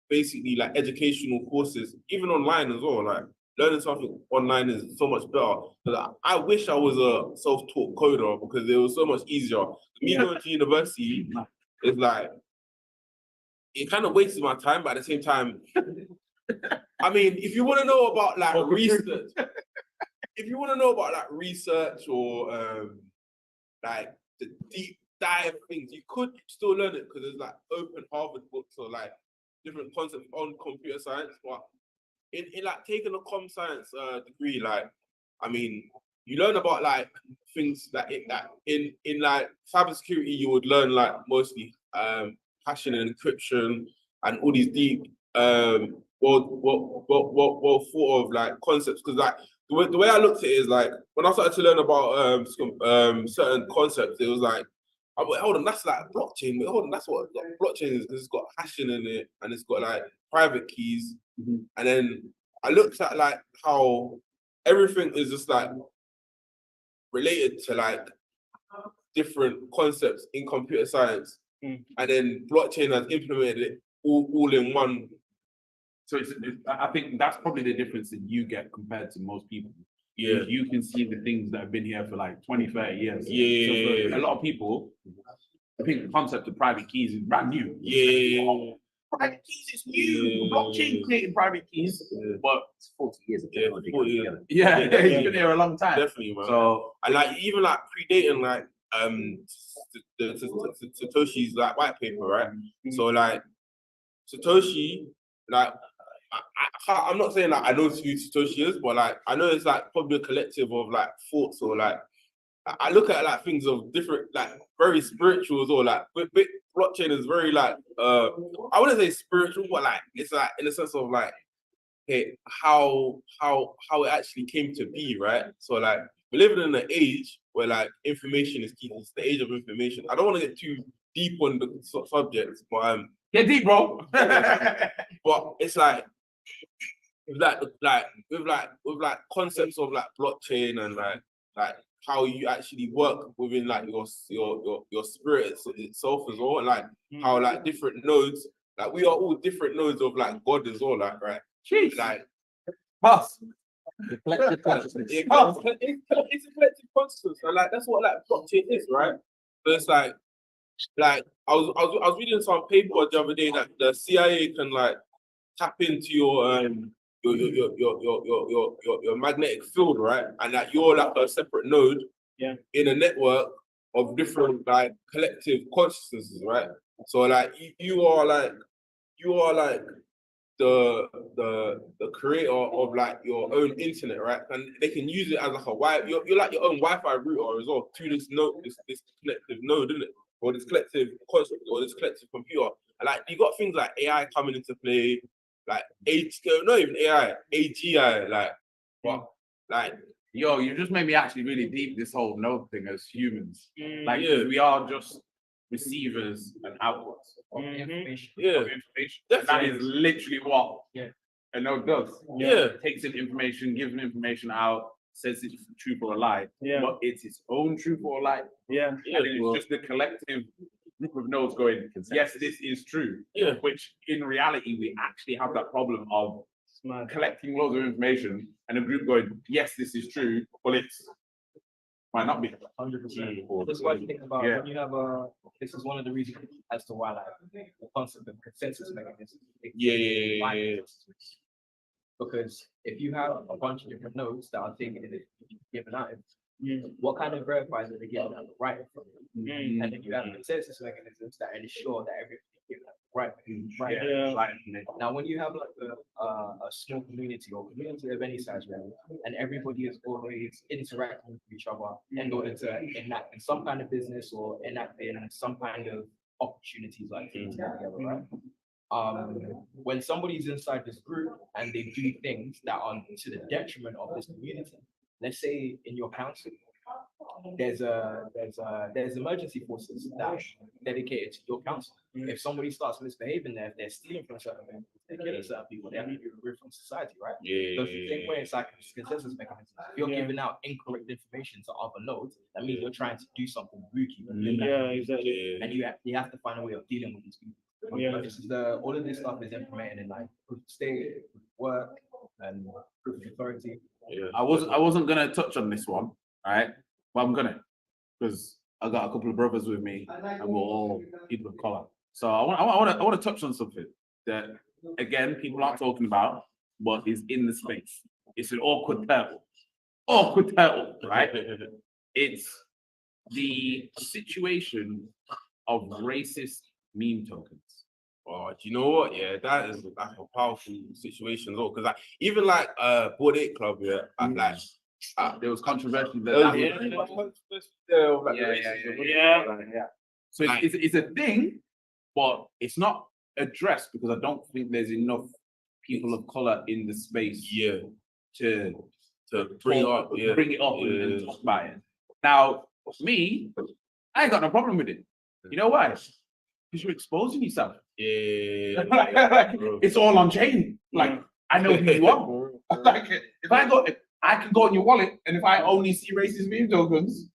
basically like educational courses, even online as well. Like learning something online is so much better. But I wish I was a self-taught coder because it was so much easier. Me going to university is like, it kind of wastes my time, but at the same time, I mean, if you want to know about like research, if you want to know about like research or like the deep dive things, you could still learn it because there's like open Harvard books or like different concepts on computer science. But in like taking a com science degree, like, I mean, you learn about like things that in like cybersecurity you would learn like mostly hashing and encryption and all these deep well thought of like concepts, because like the way I looked at it is like when I started to learn about certain concepts, it was like, oh, wait, hold on, that's like blockchain. Wait, hold on, that's what blockchain is, because it's got hashing in it and it's got like private keys. And then I looked at like how everything is just like related to like different concepts in computer science, and then blockchain has implemented it all in one. So I think that's probably the difference that you get compared to most people. Yeah. You can see the things that have been here for like 20, 30 years. Yeah. So for a lot of people, I think the concept of private keys is brand new. Yeah. Private keys is new. Blockchain created private keys, but It's 40 years of technology. 40 years. yeah, it's been here a long time. Definitely, man. So And like even like predating like Satoshi's like white paper, right? So like Satoshi, like I'm not saying like I know who Satoshi is, but like I know it's like probably a collective of like thoughts, or like I look at like things of different, like very spiritual as well. Like blockchain is very like I wouldn't say spiritual, but like it's like in the sense of like, hey, how it actually came to be, right? So like we're living in an age where like information is key. It's the age of information. I don't want to get too deep on the subjects, but get deep, bro. but it's like with concepts of like blockchain and like how you actually work within like your spirit itself as well, and like how like different nodes, like we are all different nodes of like God as well, like, right? Jeez. Like Boss. The collective consciousness. it's a collective consciousness, and like that's what like blockchain is, right? So it's like I was reading some paper the other day that the CIA can like tap into your magnetic field, right? And that you're like a separate node in a network of different like collective consciousnesses, right? So like you are like the creator of like your own internet, right? And they can use it as like a you're like your own Wi-Fi router as well to this node, this collective node, isn't it? Or this collective concept, or this collective computer. And like you got things like AI coming into play, like not even AI, AGI, like what, like Yo, you just made me actually really deep this whole node thing as humans. Like we are just receivers and outputs of information. Of information. That is literally what a node does. It takes in information, gives an information out, says it's truth or a lie. But it's its own truth or a lie. And it's just the collective group of nodes going, yes, this is true. Which in reality we actually have that problem of collecting loads of information and a group going, yes, this is true, but it's might not be. 100%. That's why you think about when you have this is one of the reasons as to why like the concept of consensus mechanism. Because if you have a bunch of different nodes that are taking it given out, what kind of verifies that they're getting out right from them? And then you have consensus mechanisms that ensure that everything is given out right. Now, when you have like a small community or community of any size, really, and everybody is always interacting with each other in order to enact in some kind of business or enact in some kind of opportunities like things together, right? When somebody's inside this group and they do things that are to the detriment of this community, let's say in your council, there's emergency forces that are dedicated to your council. If somebody starts misbehaving there, if they're stealing from certain people, they're killing certain people, they have to be removed from society, right? So it's the same way it's like a consensus mechanism. If you're giving out incorrect information to other nodes, that means you're trying to do something rookie within that. exactly. And you have to find a way of dealing with these people. Yeah. This is all of this stuff is implemented in like proof of state, proof of work, and proof of authority. I wasn't gonna touch on this one, right? But I'm gonna, because I got a couple of brothers with me, and we're all people of color. So I want to touch on something that again people aren't talking about, but is in the space. It's an awkward turtle, right? It's the situation of racist meme tokens. Oh, do you know what? Yeah, that is like a powerful situation though. Because like even like Board 8 Club, yeah, like There was controversy So it's a thing, but it's not addressed because I don't think there's enough people of color in the space. To bring it up and talk about it. Now, me, I ain't got no problem with it. You know why? Because you're exposing yourself. It's all on chain. Like I know who you are. Like if I can go in your wallet, and if I only see racist meme tokens,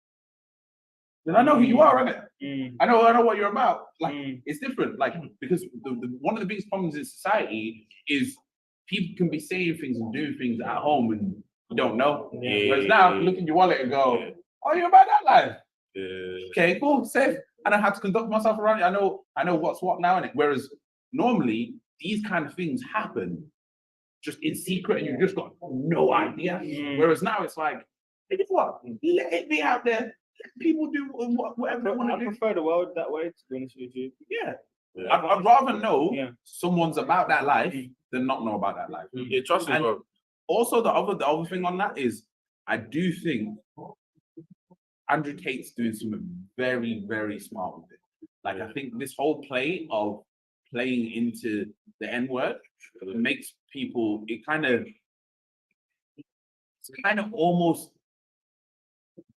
then I know who you are, innit? I know what you're about. Like it's different. Like because one of the biggest problems in society is people can be saying things and doing things at home and you don't know. Whereas now you look in your wallet and go, "Oh, you're about that life." Okay, cool, safe. I know how to conduct myself around it. I know what's what now, innit? Whereas normally these kind of things happen just in secret and you've just got no idea. Whereas now it's like, hey, guess what? Let it be out there. Let people do whatever they want to do. I prefer the world that way, to be honest with you. Yeah. I'd rather know someone's about that life than not know about that life. Yeah, trust me, bro. Also, the other thing on that is, I do think Andrew Tate's doing something very, very smart with it. Like, I think this whole play of playing into the N-word makes people, it's kind of almost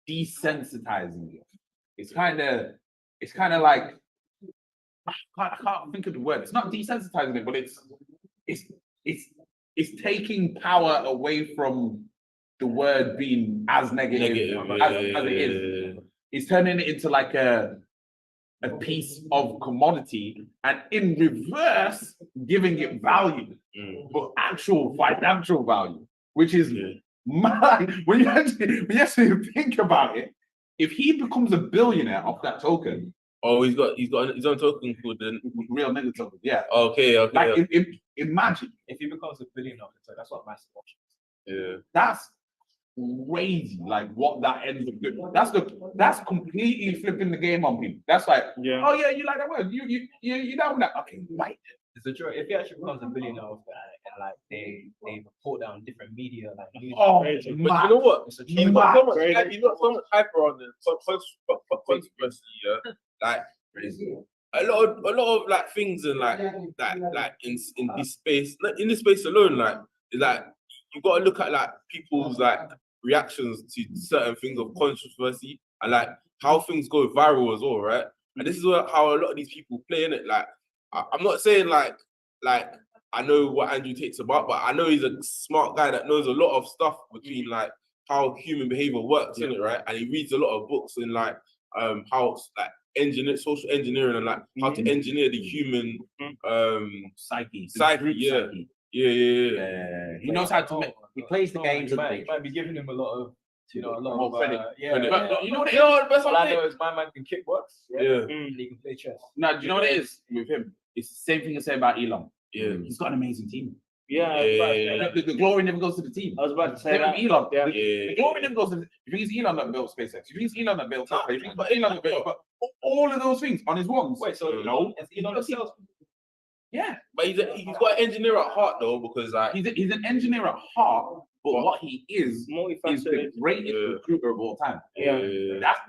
desensitizing it. It's kind of like, I can't think of the word. It's not desensitizing it, but it's taking power away from the word being as negative as it is. It's turning it into like a piece of commodity, and in reverse, giving it value, but actual financial value, which is mad. When you actually think about it, if he becomes a billionaire off that token. Oh, he's got his own token called the real nigga token. Yeah. Okay. Like imagine if he becomes a billionaire, so that's what massive options. Yeah. That's crazy. Like what that ends up doing. That's completely flipping the game on people. That's like, oh yeah, you like that word. You down with that? Okay, right. It's a true. If he actually becomes a billionaire off that, and like they report down different media, like news, but you know what? He's got so much hype around him. So controversy, yeah. Like a lot of like things and like in this space, in this space alone, like is like you got to look at like people's like reactions to certain things of controversy and like how things go viral as well, right? And this is how a lot of these people play in it. Like I'm not saying like I know what Andrew Tate's about, but I know he's a smart guy that knows a lot of stuff between like how human behavior works in it, right? And he reads a lot of books in like how like social engineering and like how to engineer the human psyche. Yeah. He knows how to make. He plays the games. You might be giving him a lot of. You know, a lot of credit. You know what it is? Best I know is my man can kickbox. Yeah. And he can play chess. Now, do you know what it is with him? It's the same thing I say about Elon. Yeah. He's got an amazing team. The glory never goes to the team. I was about to say that. Elon. The glory never goes to the. You think it's Elon that built SpaceX? You think it's Elon that built Tesla? You think it's Elon that built all of those things on his ones? Wait, so no? Is Elon a salesman? Yeah, but he's got an engineer at heart though, because like he's an engineer at heart, but what he is the greatest recruiter of all time.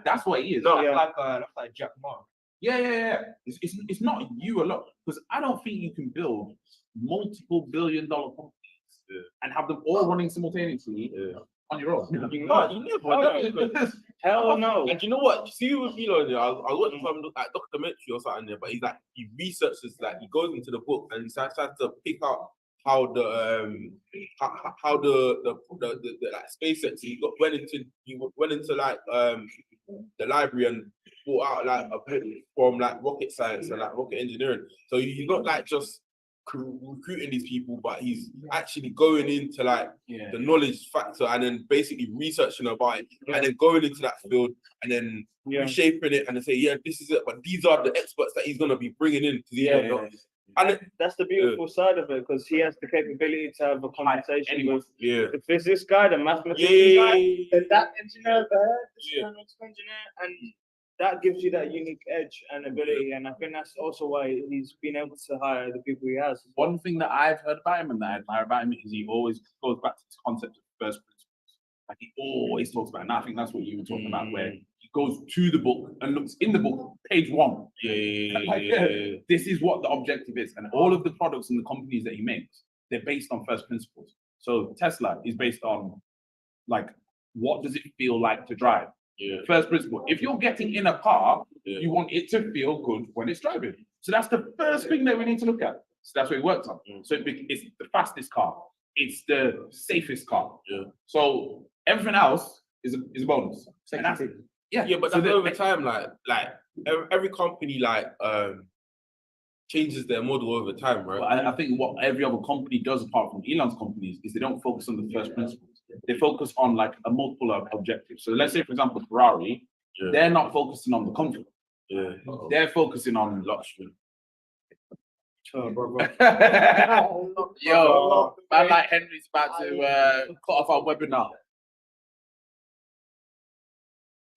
That's what he is. That's like Jack Ma. Yeah. It's not you alone, because I don't think you can build multiple billion-dollar companies and have them all running simultaneously on your own. No, you never. Hell no. And you know what? See with Elon, I was watching some like documentary or something there, but he's like he researches, like he goes into the book and he starts to pick out how the how the like SpaceX he went into like the library and brought out like a bit from like rocket science and like rocket engineering. So he's not like just recruiting these people, but he's actually going into like the knowledge factor and then basically researching about it and then going into that field and then reshaping it and then say, yeah, this is it. But these are the experts that he's gonna be bringing in to the end. And that's the beautiful side of it, because he has the capability to have a conversation with the physics guy, the mathematician guy, then that engineer there, the engineer, and that gives you that unique edge and ability. And I think that's also why he's been able to hire the people he has. One thing that I've heard about him and that I admire about him is he always goes back to this concept of first principles. Like he always talks about it. And I think that's what you were talking about, where he goes to the book and looks in the book, page 1. This is what the objective is. And all of the products and the companies that he makes, they're based on first principles. So Tesla is based on, like, what does it feel like to drive? First principle. If you're getting in a car, you want it to feel good when it's driving. So that's the first thing that we need to look at. So that's what it works on. So it's the fastest car. It's the safest car. So everything else is a bonus. And that's it. But so over time, like every company changes their model over time, right? But I think what every other company does, apart from Elon's companies, is they don't focus on the first principles. They focus on like a multiple of objectives. So let's say, for example, Ferrari, they're not focusing on the comfort. They're focusing on luxury. Yo, man, like Henry's about to cut off our webinar.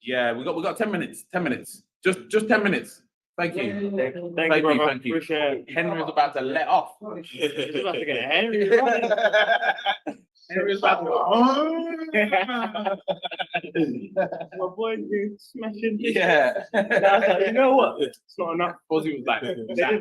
Yeah, we got 10 minutes. 10 minutes. Just 10 minutes. Thank you. Thank you. Appreciate it. Henry's about to let off. He's about to get Henry. Henry's about to. My boy smashing. Yeah. Like, you know what? It's not enough. He was like,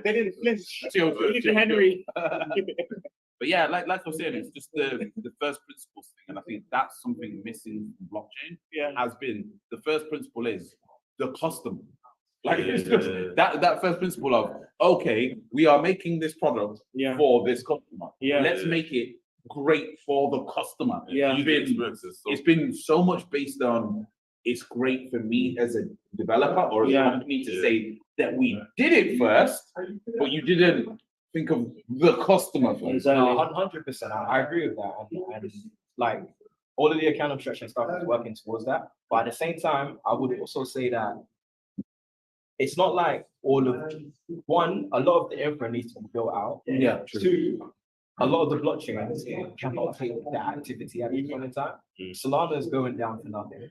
they didn't flinch. We need Henry. But yeah, like I was saying, it's just the first principles thing, and I think that's something missing from blockchain. Has been the first principle is the customer. Like that first principle of, okay, we are making this product for this customer. Let's make it great for the customer. It's been so much based on it's great for me as a developer or as a company to say that we did it first, but you didn't think of the customer first. 100%. I agree with that. And like all of the account abstraction stuff is working towards that. But at the same time, I would also say that it's not like all of one, a lot of the infra needs to be built out. Two, a lot of the blockchains cannot take that activity at this point in time. Solana is going down for nothing.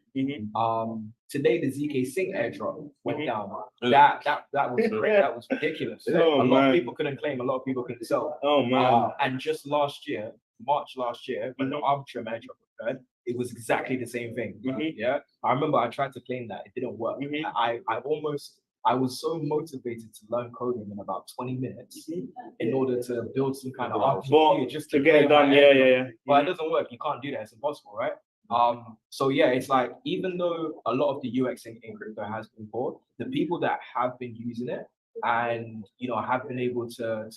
Today the ZK Sync airdrop went down. That was ridiculous. A lot of people couldn't claim, a lot of people couldn't sell. And just last year, March last year, when the Arbitrum airdrop occurred, it was exactly the same thing. I remember I tried to claim that, it didn't work. I was so motivated to learn coding in about 20 minutes in order to build some kind of RPG just to get it done. But it doesn't work. You can't do that. It's impossible, right? So yeah, it's like even though a lot of the UX in crypto has been poor, the people that have been using it and have been able to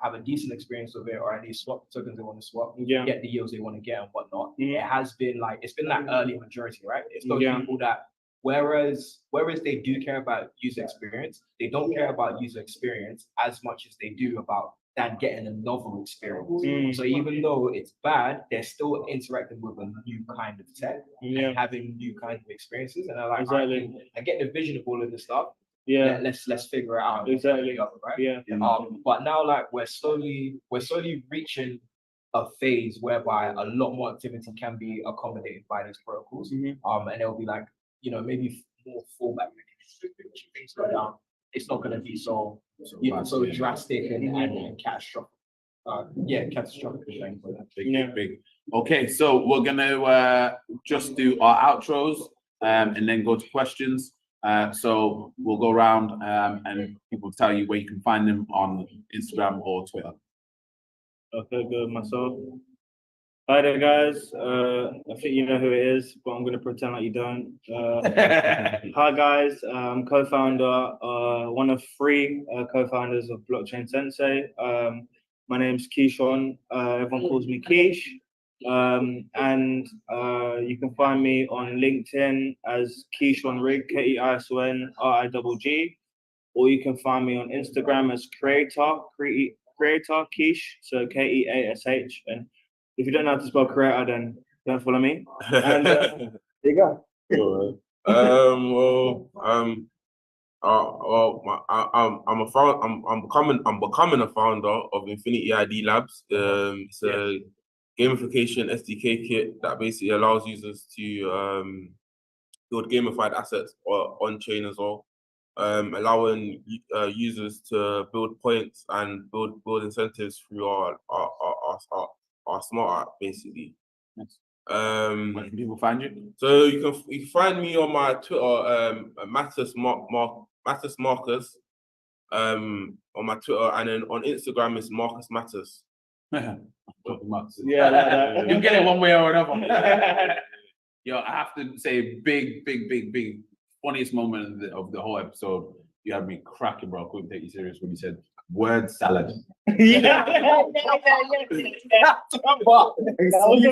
have a decent experience with it, or at least swap the tokens they want to swap, get the yields they want to get and whatnot. It has been like it's been that early majority, right? It's those people that. Whereas they do care about user experience, they don't care about user experience as much as they do about than getting a novel experience. So even though it's bad, they're still interacting with a new kind of tech and having new kinds of experiences. And they're like, I get the vision of all of this stuff. Let's figure it out. Right? But now like we're slowly reaching a phase whereby a lot more activity can be accommodated by these protocols. And it'll be like, maybe more fallback mechanisms. Things go down. It's not going to be so drastic and catastrophic. Catastrophic. Big. Okay, so we're gonna just do our outros and then go to questions. So we'll go around and people tell you where you can find them on Instagram or Twitter. Okay, good. Myself, Hi there, guys. I think you know who it is, but I'm gonna pretend like you don't. Hi, guys. I'm co-founder, one of three co-founders of Blockchain Sensei. My name's Keishon. Everyone calls me Keish. And you can find me on LinkedIn as Keishon Rig, KEISON or you can find me on Instagram as creator Keish, so KEASH. And if you don't know how to spell creator, then don't follow me. And there you go. I'm becoming a founder of Infinity ID Labs. It's a gamification SDK kit that basically allows users to build gamified assets on chain as well, allowing users to build points and build incentives through our smart app basically. Where can people find you? So you can find me on my Twitter, Mattis Marcus, on my Twitter, and then on Instagram it's Marcus Mattis. Yeah, You get it one way or another. Yo, I have to say, big, funniest moment of the whole episode. You had me cracking, bro. I couldn't take you serious when you said word salad. Excuse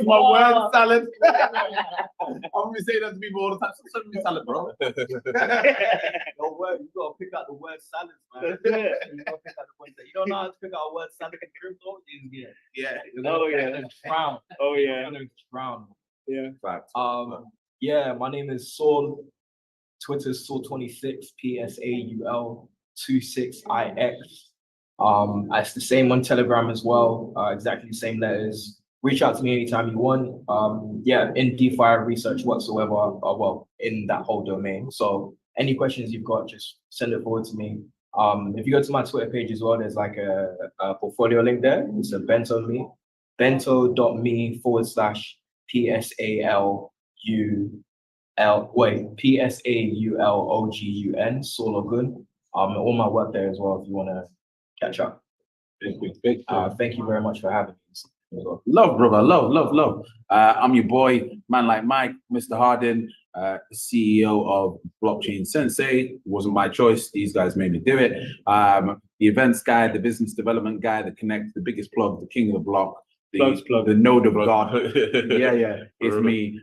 my word salad. I'm gonna say that to people all the time. Send me salad, bro. You gotta pick out the word salad, man. You gotta pick out the word salad. You don't know how to pick out a word salad in crypto? Yeah. Brown. Oh yeah. Brown. Yeah. Fact. Yeah, my name is Saul. Twitter's Saul26, PSAUL26IX. It's the same on Telegram as well. Exactly the same letters. Reach out to me anytime you want. In DeFi research whatsoever, well, in that whole domain. So any questions you've got, just send it forward to me. If you go to my Twitter page as well, there's like a portfolio link there. It's a bento.me/PSAULOGUN, Sologun. All my work there as well if you want to catch up. Big. Thank you very much for having me. Love, brother. Love. I'm your boy, man like Mike, Mr. Hardin, CEO of Blockchain Sensei. It wasn't my choice. These guys made me do it. The events guy, the business development guy, the connect, the biggest plug, the king of the block, the node of God. Yeah, it's me.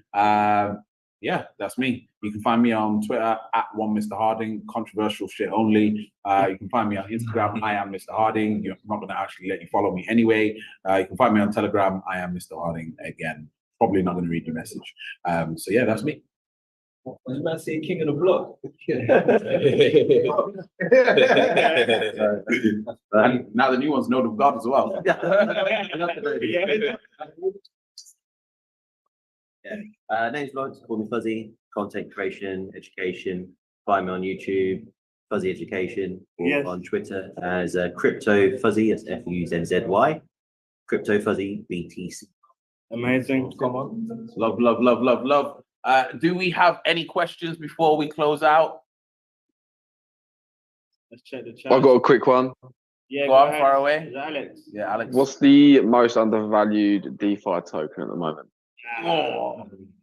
That's me. You can find me on Twitter at @1MrHarding, controversial shit only. You can find me on Instagram, I am Mr. Harding. I'm not going to actually let you follow me anyway. You can find me on Telegram, I am Mr. Harding again. Probably not going to read your message. That's me. I was about to say king of the block. And now the new one's node of God as well. Name's Lawrence, call me Fuzzy, content creation, education. Find me on YouTube, Fuzzy Education, or on Twitter as Crypto Fuzzy, that's FUZZY, Crypto Fuzzy BTC. Amazing. Come on. Love. Do we have any questions before we close out? Let's check the chat. I've got a quick one. Yeah, Go on, far away. Is that Alex? Yeah, Alex. What's the most undervalued DeFi token at the moment?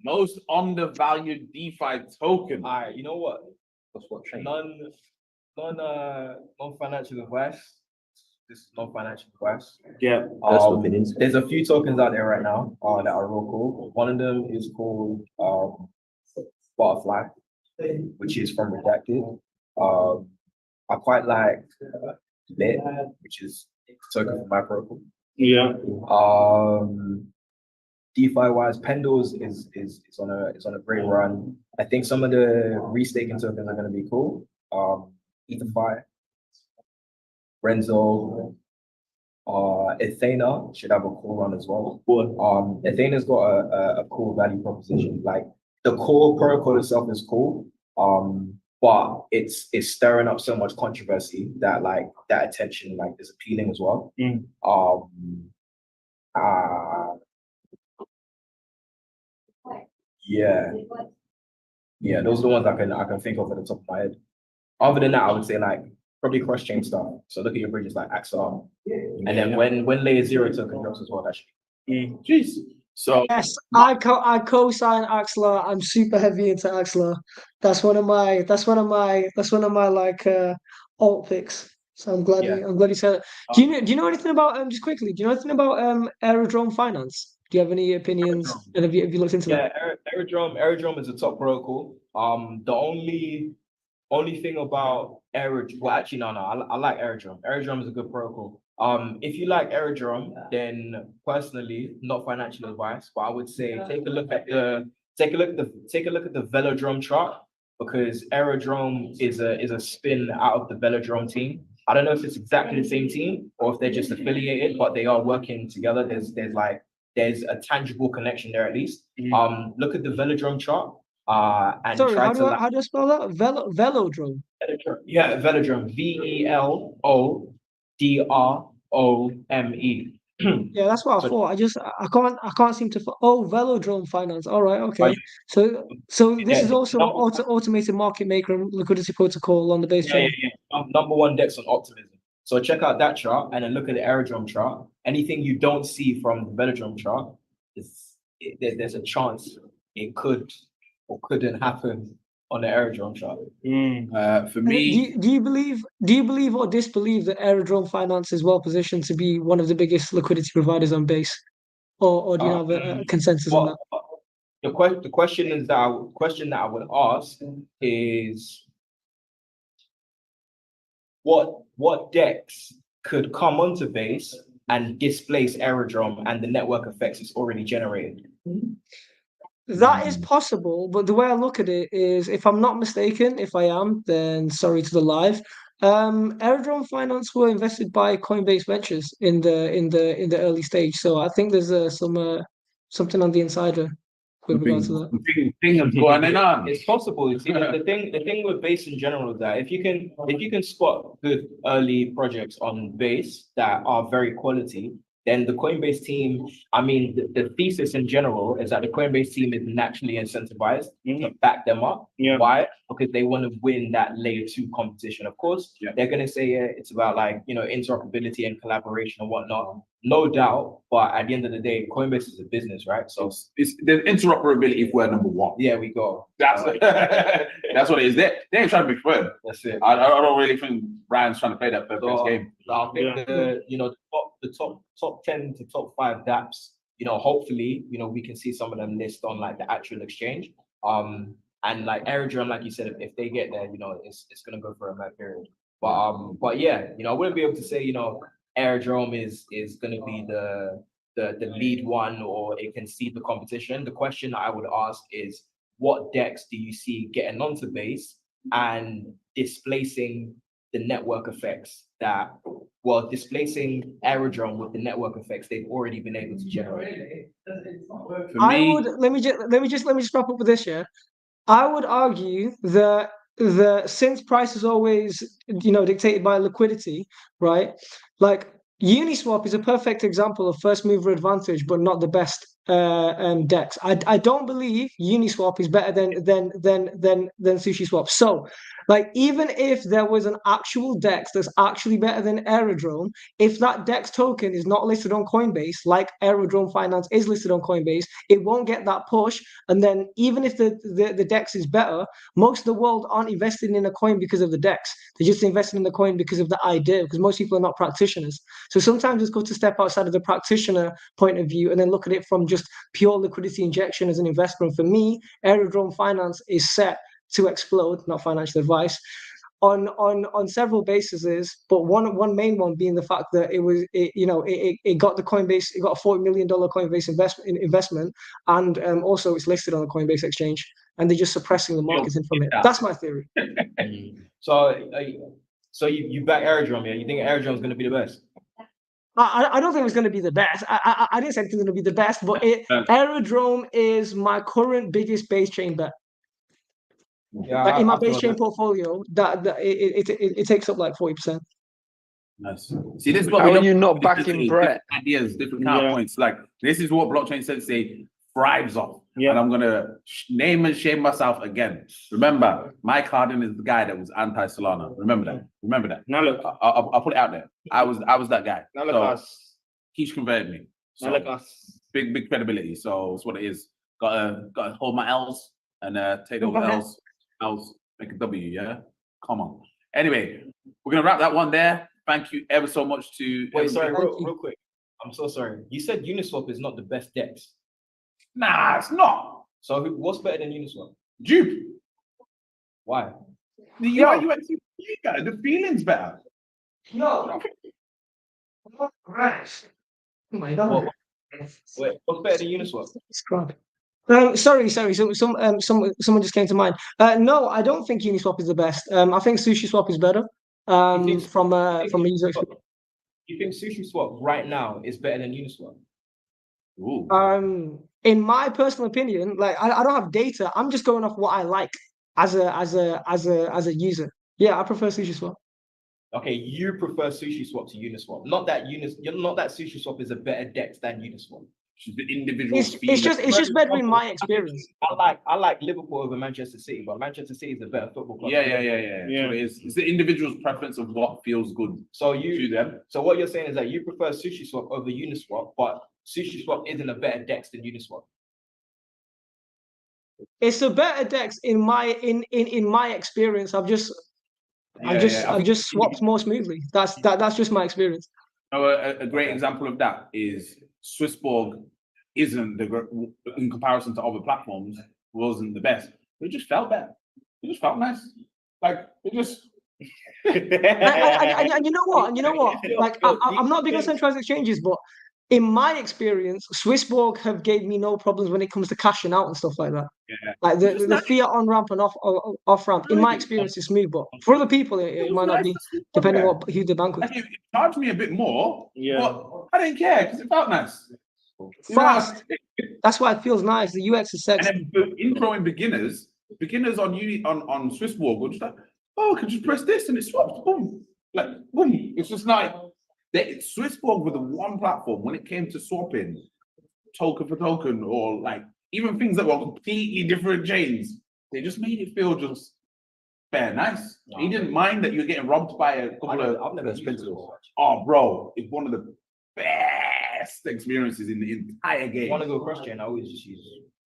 Most undervalued DeFi token. All right, you know what? What's what chain? Non-financial advice. This is non-financial advice. Yeah. Personal opinions. There's a few tokens out there right now that are real cool. One of them is called Butterfly, which is from Redacted. I quite like Lit, which is a token from my protocol. Yeah. DeFi wise, Pendles is on a great run. I think some of the restaking tokens are going to be cool. EtherFi, Renzo, Athena should have a cool run as well. Athena's got a cool value proposition. Like the core protocol itself is cool, but it's stirring up so much controversy that like that attention like is appealing as well. Yeah, those are the ones I can think of at the top of my head. Other than that, I would say like probably cross-chain stuff. So look at your bridges like Axar. And then when layer 0 token drops as well, that should Jeez. So Yes, I co-sign Axler. I'm super heavy into Axler. That's one of my like alt picks. So I'm glad you said it. Do you know anything about just quickly? Do you know anything about aerodrome finance? Do you have any opinions? Aerodrome. And have you looked into that? Yeah, Aerodrome is a top protocol. The only thing about Aerodrome, well, actually, no, I like Aerodrome. Aerodrome is a good protocol. If you like Aerodrome, then personally, not financial advice, but I would say take a look at the Velodrome chart, because Aerodrome is a spin out of the Velodrome team. I don't know if it's exactly the same team or if they're just affiliated, but they are working together. There's a tangible connection there at least. Look at the Velodrome chart. And Sorry, try to how do I spell that? Velodrome. yeah, Velodrome, Velodrome. Yeah, that's what I So, thought. I can't seem to. Oh, Velodrome finance. All right, are okay. you- So this yeah, is also number, automated market maker and liquidity protocol on the base chain. number one dex on optimism. So check out that chart and then look at the Aerodrome chart. Anything you don't see from the Velodrome chart, there's a chance it could or couldn't happen on the Aerodrome chart. for And me, do you believe or disbelieve that Aerodrome Finance is well positioned to be one of the biggest liquidity providers on base, or do you have a consensus on that? The question that I would ask is what decks could come onto base and displace Aerodrome and the network effects it's already generated? That is possible, but the way I look at it is, if I'm not mistaken, if I am, then sorry to the live. Aerodrome Finance were invested by Coinbase Ventures in the early stage, so I think there's something on the insider with regards to that. thing is going on. It's possible. You see, the thing with base in general is that if you can spot good early projects on base that are very quality, then the Coinbase team, I mean, the thesis in general is that the Coinbase team is naturally incentivized to back them up. Yeah. Why? Because they want to win that layer 2 competition. Of course, they're going to say it's about like, interoperability and collaboration and whatnot. No doubt. But at the end of the day, Coinbase is a business, right? So It's the interoperability if we're number one. yeah, we go. That's that's what it is. They ain't trying to be fair. That's it. I don't really think Brian's trying to play that fair game. I think the top 10 to top 5 dApps, hopefully, we can see some of them list on like the actual exchange. And like Aerodrome, like you said, if they get there, it's gonna go for a mad period. But yeah, I wouldn't be able to say, Aerodrome is gonna be the lead one, or it can see the competition. The question I would ask is, what decks do you see getting onto base and displacing the network effects displacing Aerodrome with the network effects they've already been able to generate? For me, Let me just wrap up with this. Yeah, I would argue that since price is always dictated by liquidity, right? Like Uniswap is a perfect example of first mover advantage, but not the best DEX. I don't believe Uniswap is better than SushiSwap. So, like, even if there was an actual DEX that's actually better than Aerodrome, if that DEX token is not listed on Coinbase, like Aerodrome Finance is listed on Coinbase, it won't get that push. And then even if the DEX is better, most of the world aren't investing in a coin because of the DEX. They're just investing in the coin because of the idea, because most people are not practitioners. So sometimes it's good to step outside of the practitioner point of view and then look at it from just pure liquidity injection as an investment. For me, Aerodrome Finance is set to explode, not financial advice, on several bases, but one main one being the fact that it got the Coinbase, it got a $40 million Coinbase investment, and also it's listed on the Coinbase exchange, and they're just suppressing the marketing from it. That's my theory. So you back Aerodrome, yeah? You think Aerodrome is going to be the best? I don't think it's going to be the best. I didn't say it's going to be the best, but Aerodrome is my current biggest base chain bet. Yeah, in my base chain portfolio, it takes up like 40%. Nice. See, this is what How are you not backing Brett? Ideas, different counterpoints. Like, this is what Blockchain Sensei thrives on. Yeah. And I'm gonna name and shame myself again. Remember, Mike Harden is the guy that was anti-Solana. Remember that. Now look, I'll put it out there. I was that guy. now look So, us. He's converted me. Now look us. big credibility. So it's what it is. Gotta hold my L's and take those L's, make a W. Yeah, come on. Anyway, we're gonna wrap that one there. Thank you ever so much to. Wait, sorry, Thank you. real quick. I'm so sorry. You said Uniswap is not the best DEX. Nah, it's not. So what's better than Uniswap? Dupe. Why? The UI UX, the feeling's better. No. Right. Oh my God. Wait, what's better than Uniswap? It's crap. Sorry. Someone just came to mind. No, I don't think Uniswap is the best. I think SushiSwap is better. From a user experience. You think SushiSwap right now is better than Uniswap? Ooh. In my personal opinion, like I don't have data. I'm just going off what I like as a user. Yeah, I prefer SushiSwap. Okay, you prefer SushiSwap to Uniswap. Not that SushiSwap is a better DEX than Uniswap. The individual. It's just better in my experience. I like Liverpool over Manchester City, but Manchester City is a better football club. Yeah. So it's the individual's preference of what feels good to them. So what you're saying is that you prefer SushiSwap over Uniswap, but SushiSwap isn't a better DEX than Uniswap. It's a better DEX in my experience. I've just swapped more smoothly. That's just my experience. A great example of that is Swissborg isn't in comparison to other platforms, wasn't the best. It just felt better. It just felt nice. Like it just. And you know what? Like I'm not big on centralized exchanges, but in my experience, Swissborg have gave me no problems when it comes to cashing out and stuff like that. Yeah. Like the fiat on ramp and off ramp. In my experience, is smooth, but for other people, it might not be, depending on who they bank with. It charged me a bit more, but I didn't care because it felt nice. Fast. That's why it feels nice. The UX is sexy. And then introing beginners on Swissborg were just like, oh, can you press this and it swaps, boom, like boom. It's just like Swissborg were the one platform when it came to swapping token for token or like even things that were completely different chains. They just made it feel just fair, nice. He didn't mind that you're getting robbed by a couple of. I've never spent it. Oh, bro, it's one of the best experiences in the entire game. Want to go cross chain? I always just use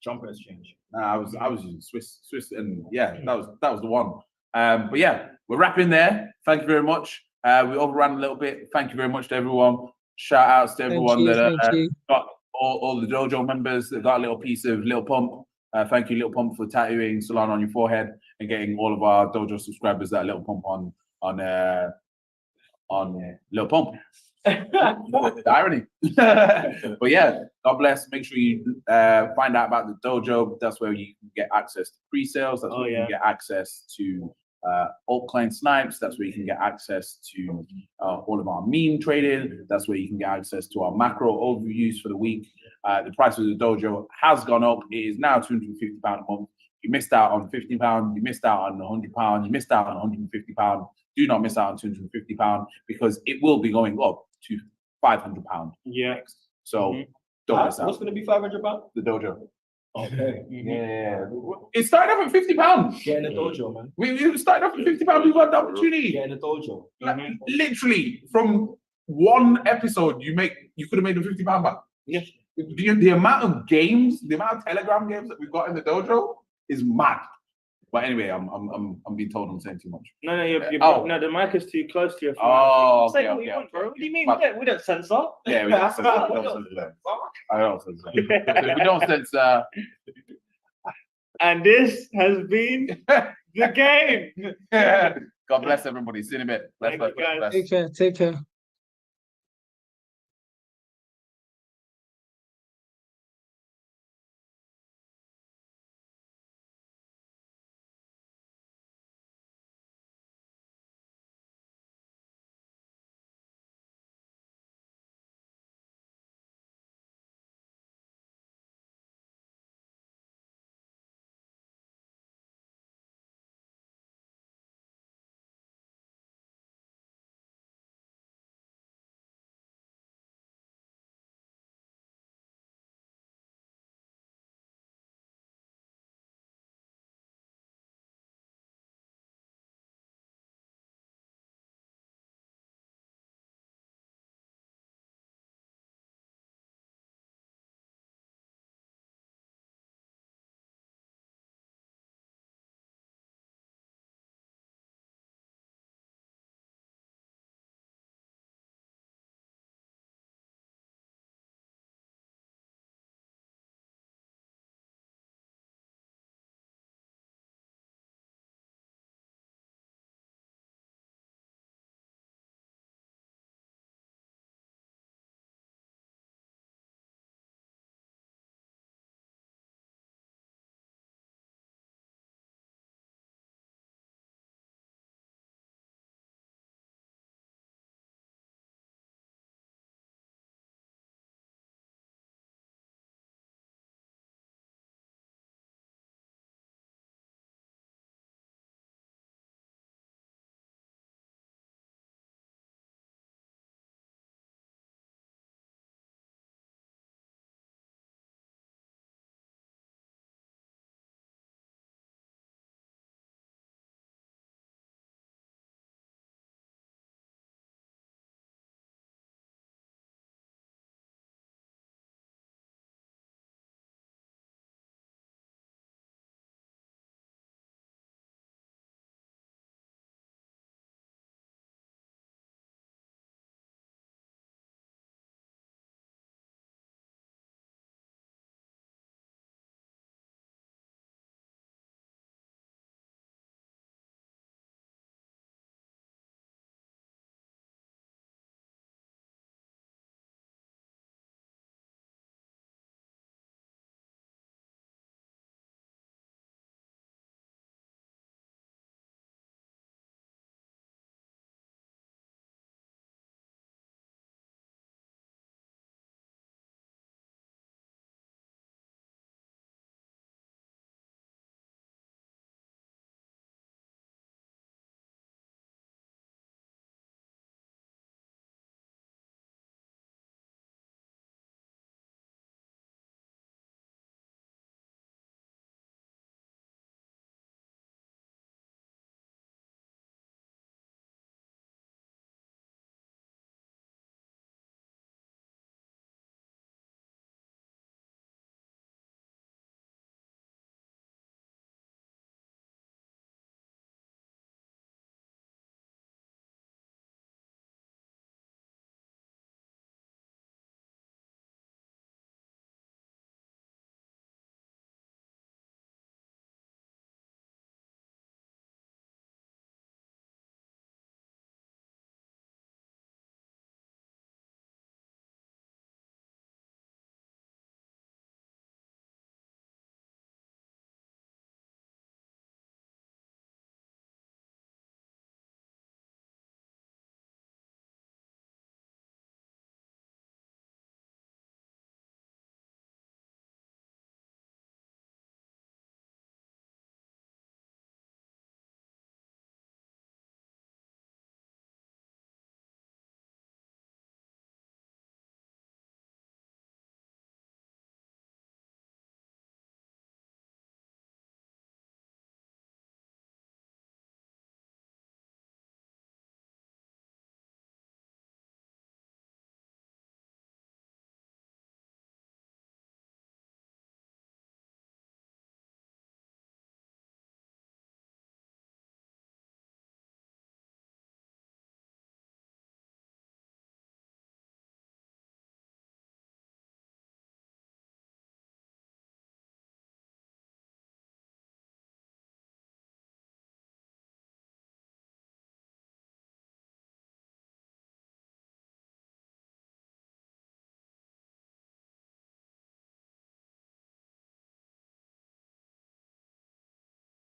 Jumper Exchange. I was using Swiss, and yeah, that was the one. But yeah, we're wrapping there. Thank you very much. We overran a little bit. Thank you very much to everyone. Shout outs to everyone that got all the dojo members that got a little piece of Little Pump. Thank you, Little Pump, for tattooing Solana on your forehead and getting all of our dojo subscribers that Little Pump on Little Pump. The irony. But yeah, God bless. Make sure you find out about the dojo. That's where you can get access to pre-sales. That's where you can get access to altcoin snipes. That's where you can get access to all of our meme trading. That's where you can get access to our macro overviews for the week. The price of the dojo has gone up. It is now £250 a month. You missed out on £50. You missed out on £100. You missed out on £150. Do not miss out on £250 because it will be going up to £500. Yeah. Next. So don't miss out. What's going to be £500? The dojo. Okay. Yeah. It started off at £50. Get in the dojo, man. We started off at £50. We got the opportunity. Get in the dojo. Like, literally, from one episode, you could have made the £50 back. Yeah. The amount of games, the amount of Telegram games that we've got in the dojo is mad. But anyway, I'm being told I'm saying too much. No, no, the mic is too close to your phone. Oh, Say what you want, bro. What do you mean? We don't censor. Yeah, we don't censor. I don't censor. We don't censor. And this has been the game. God bless everybody. See you in a bit. Thank you, guys. Take care.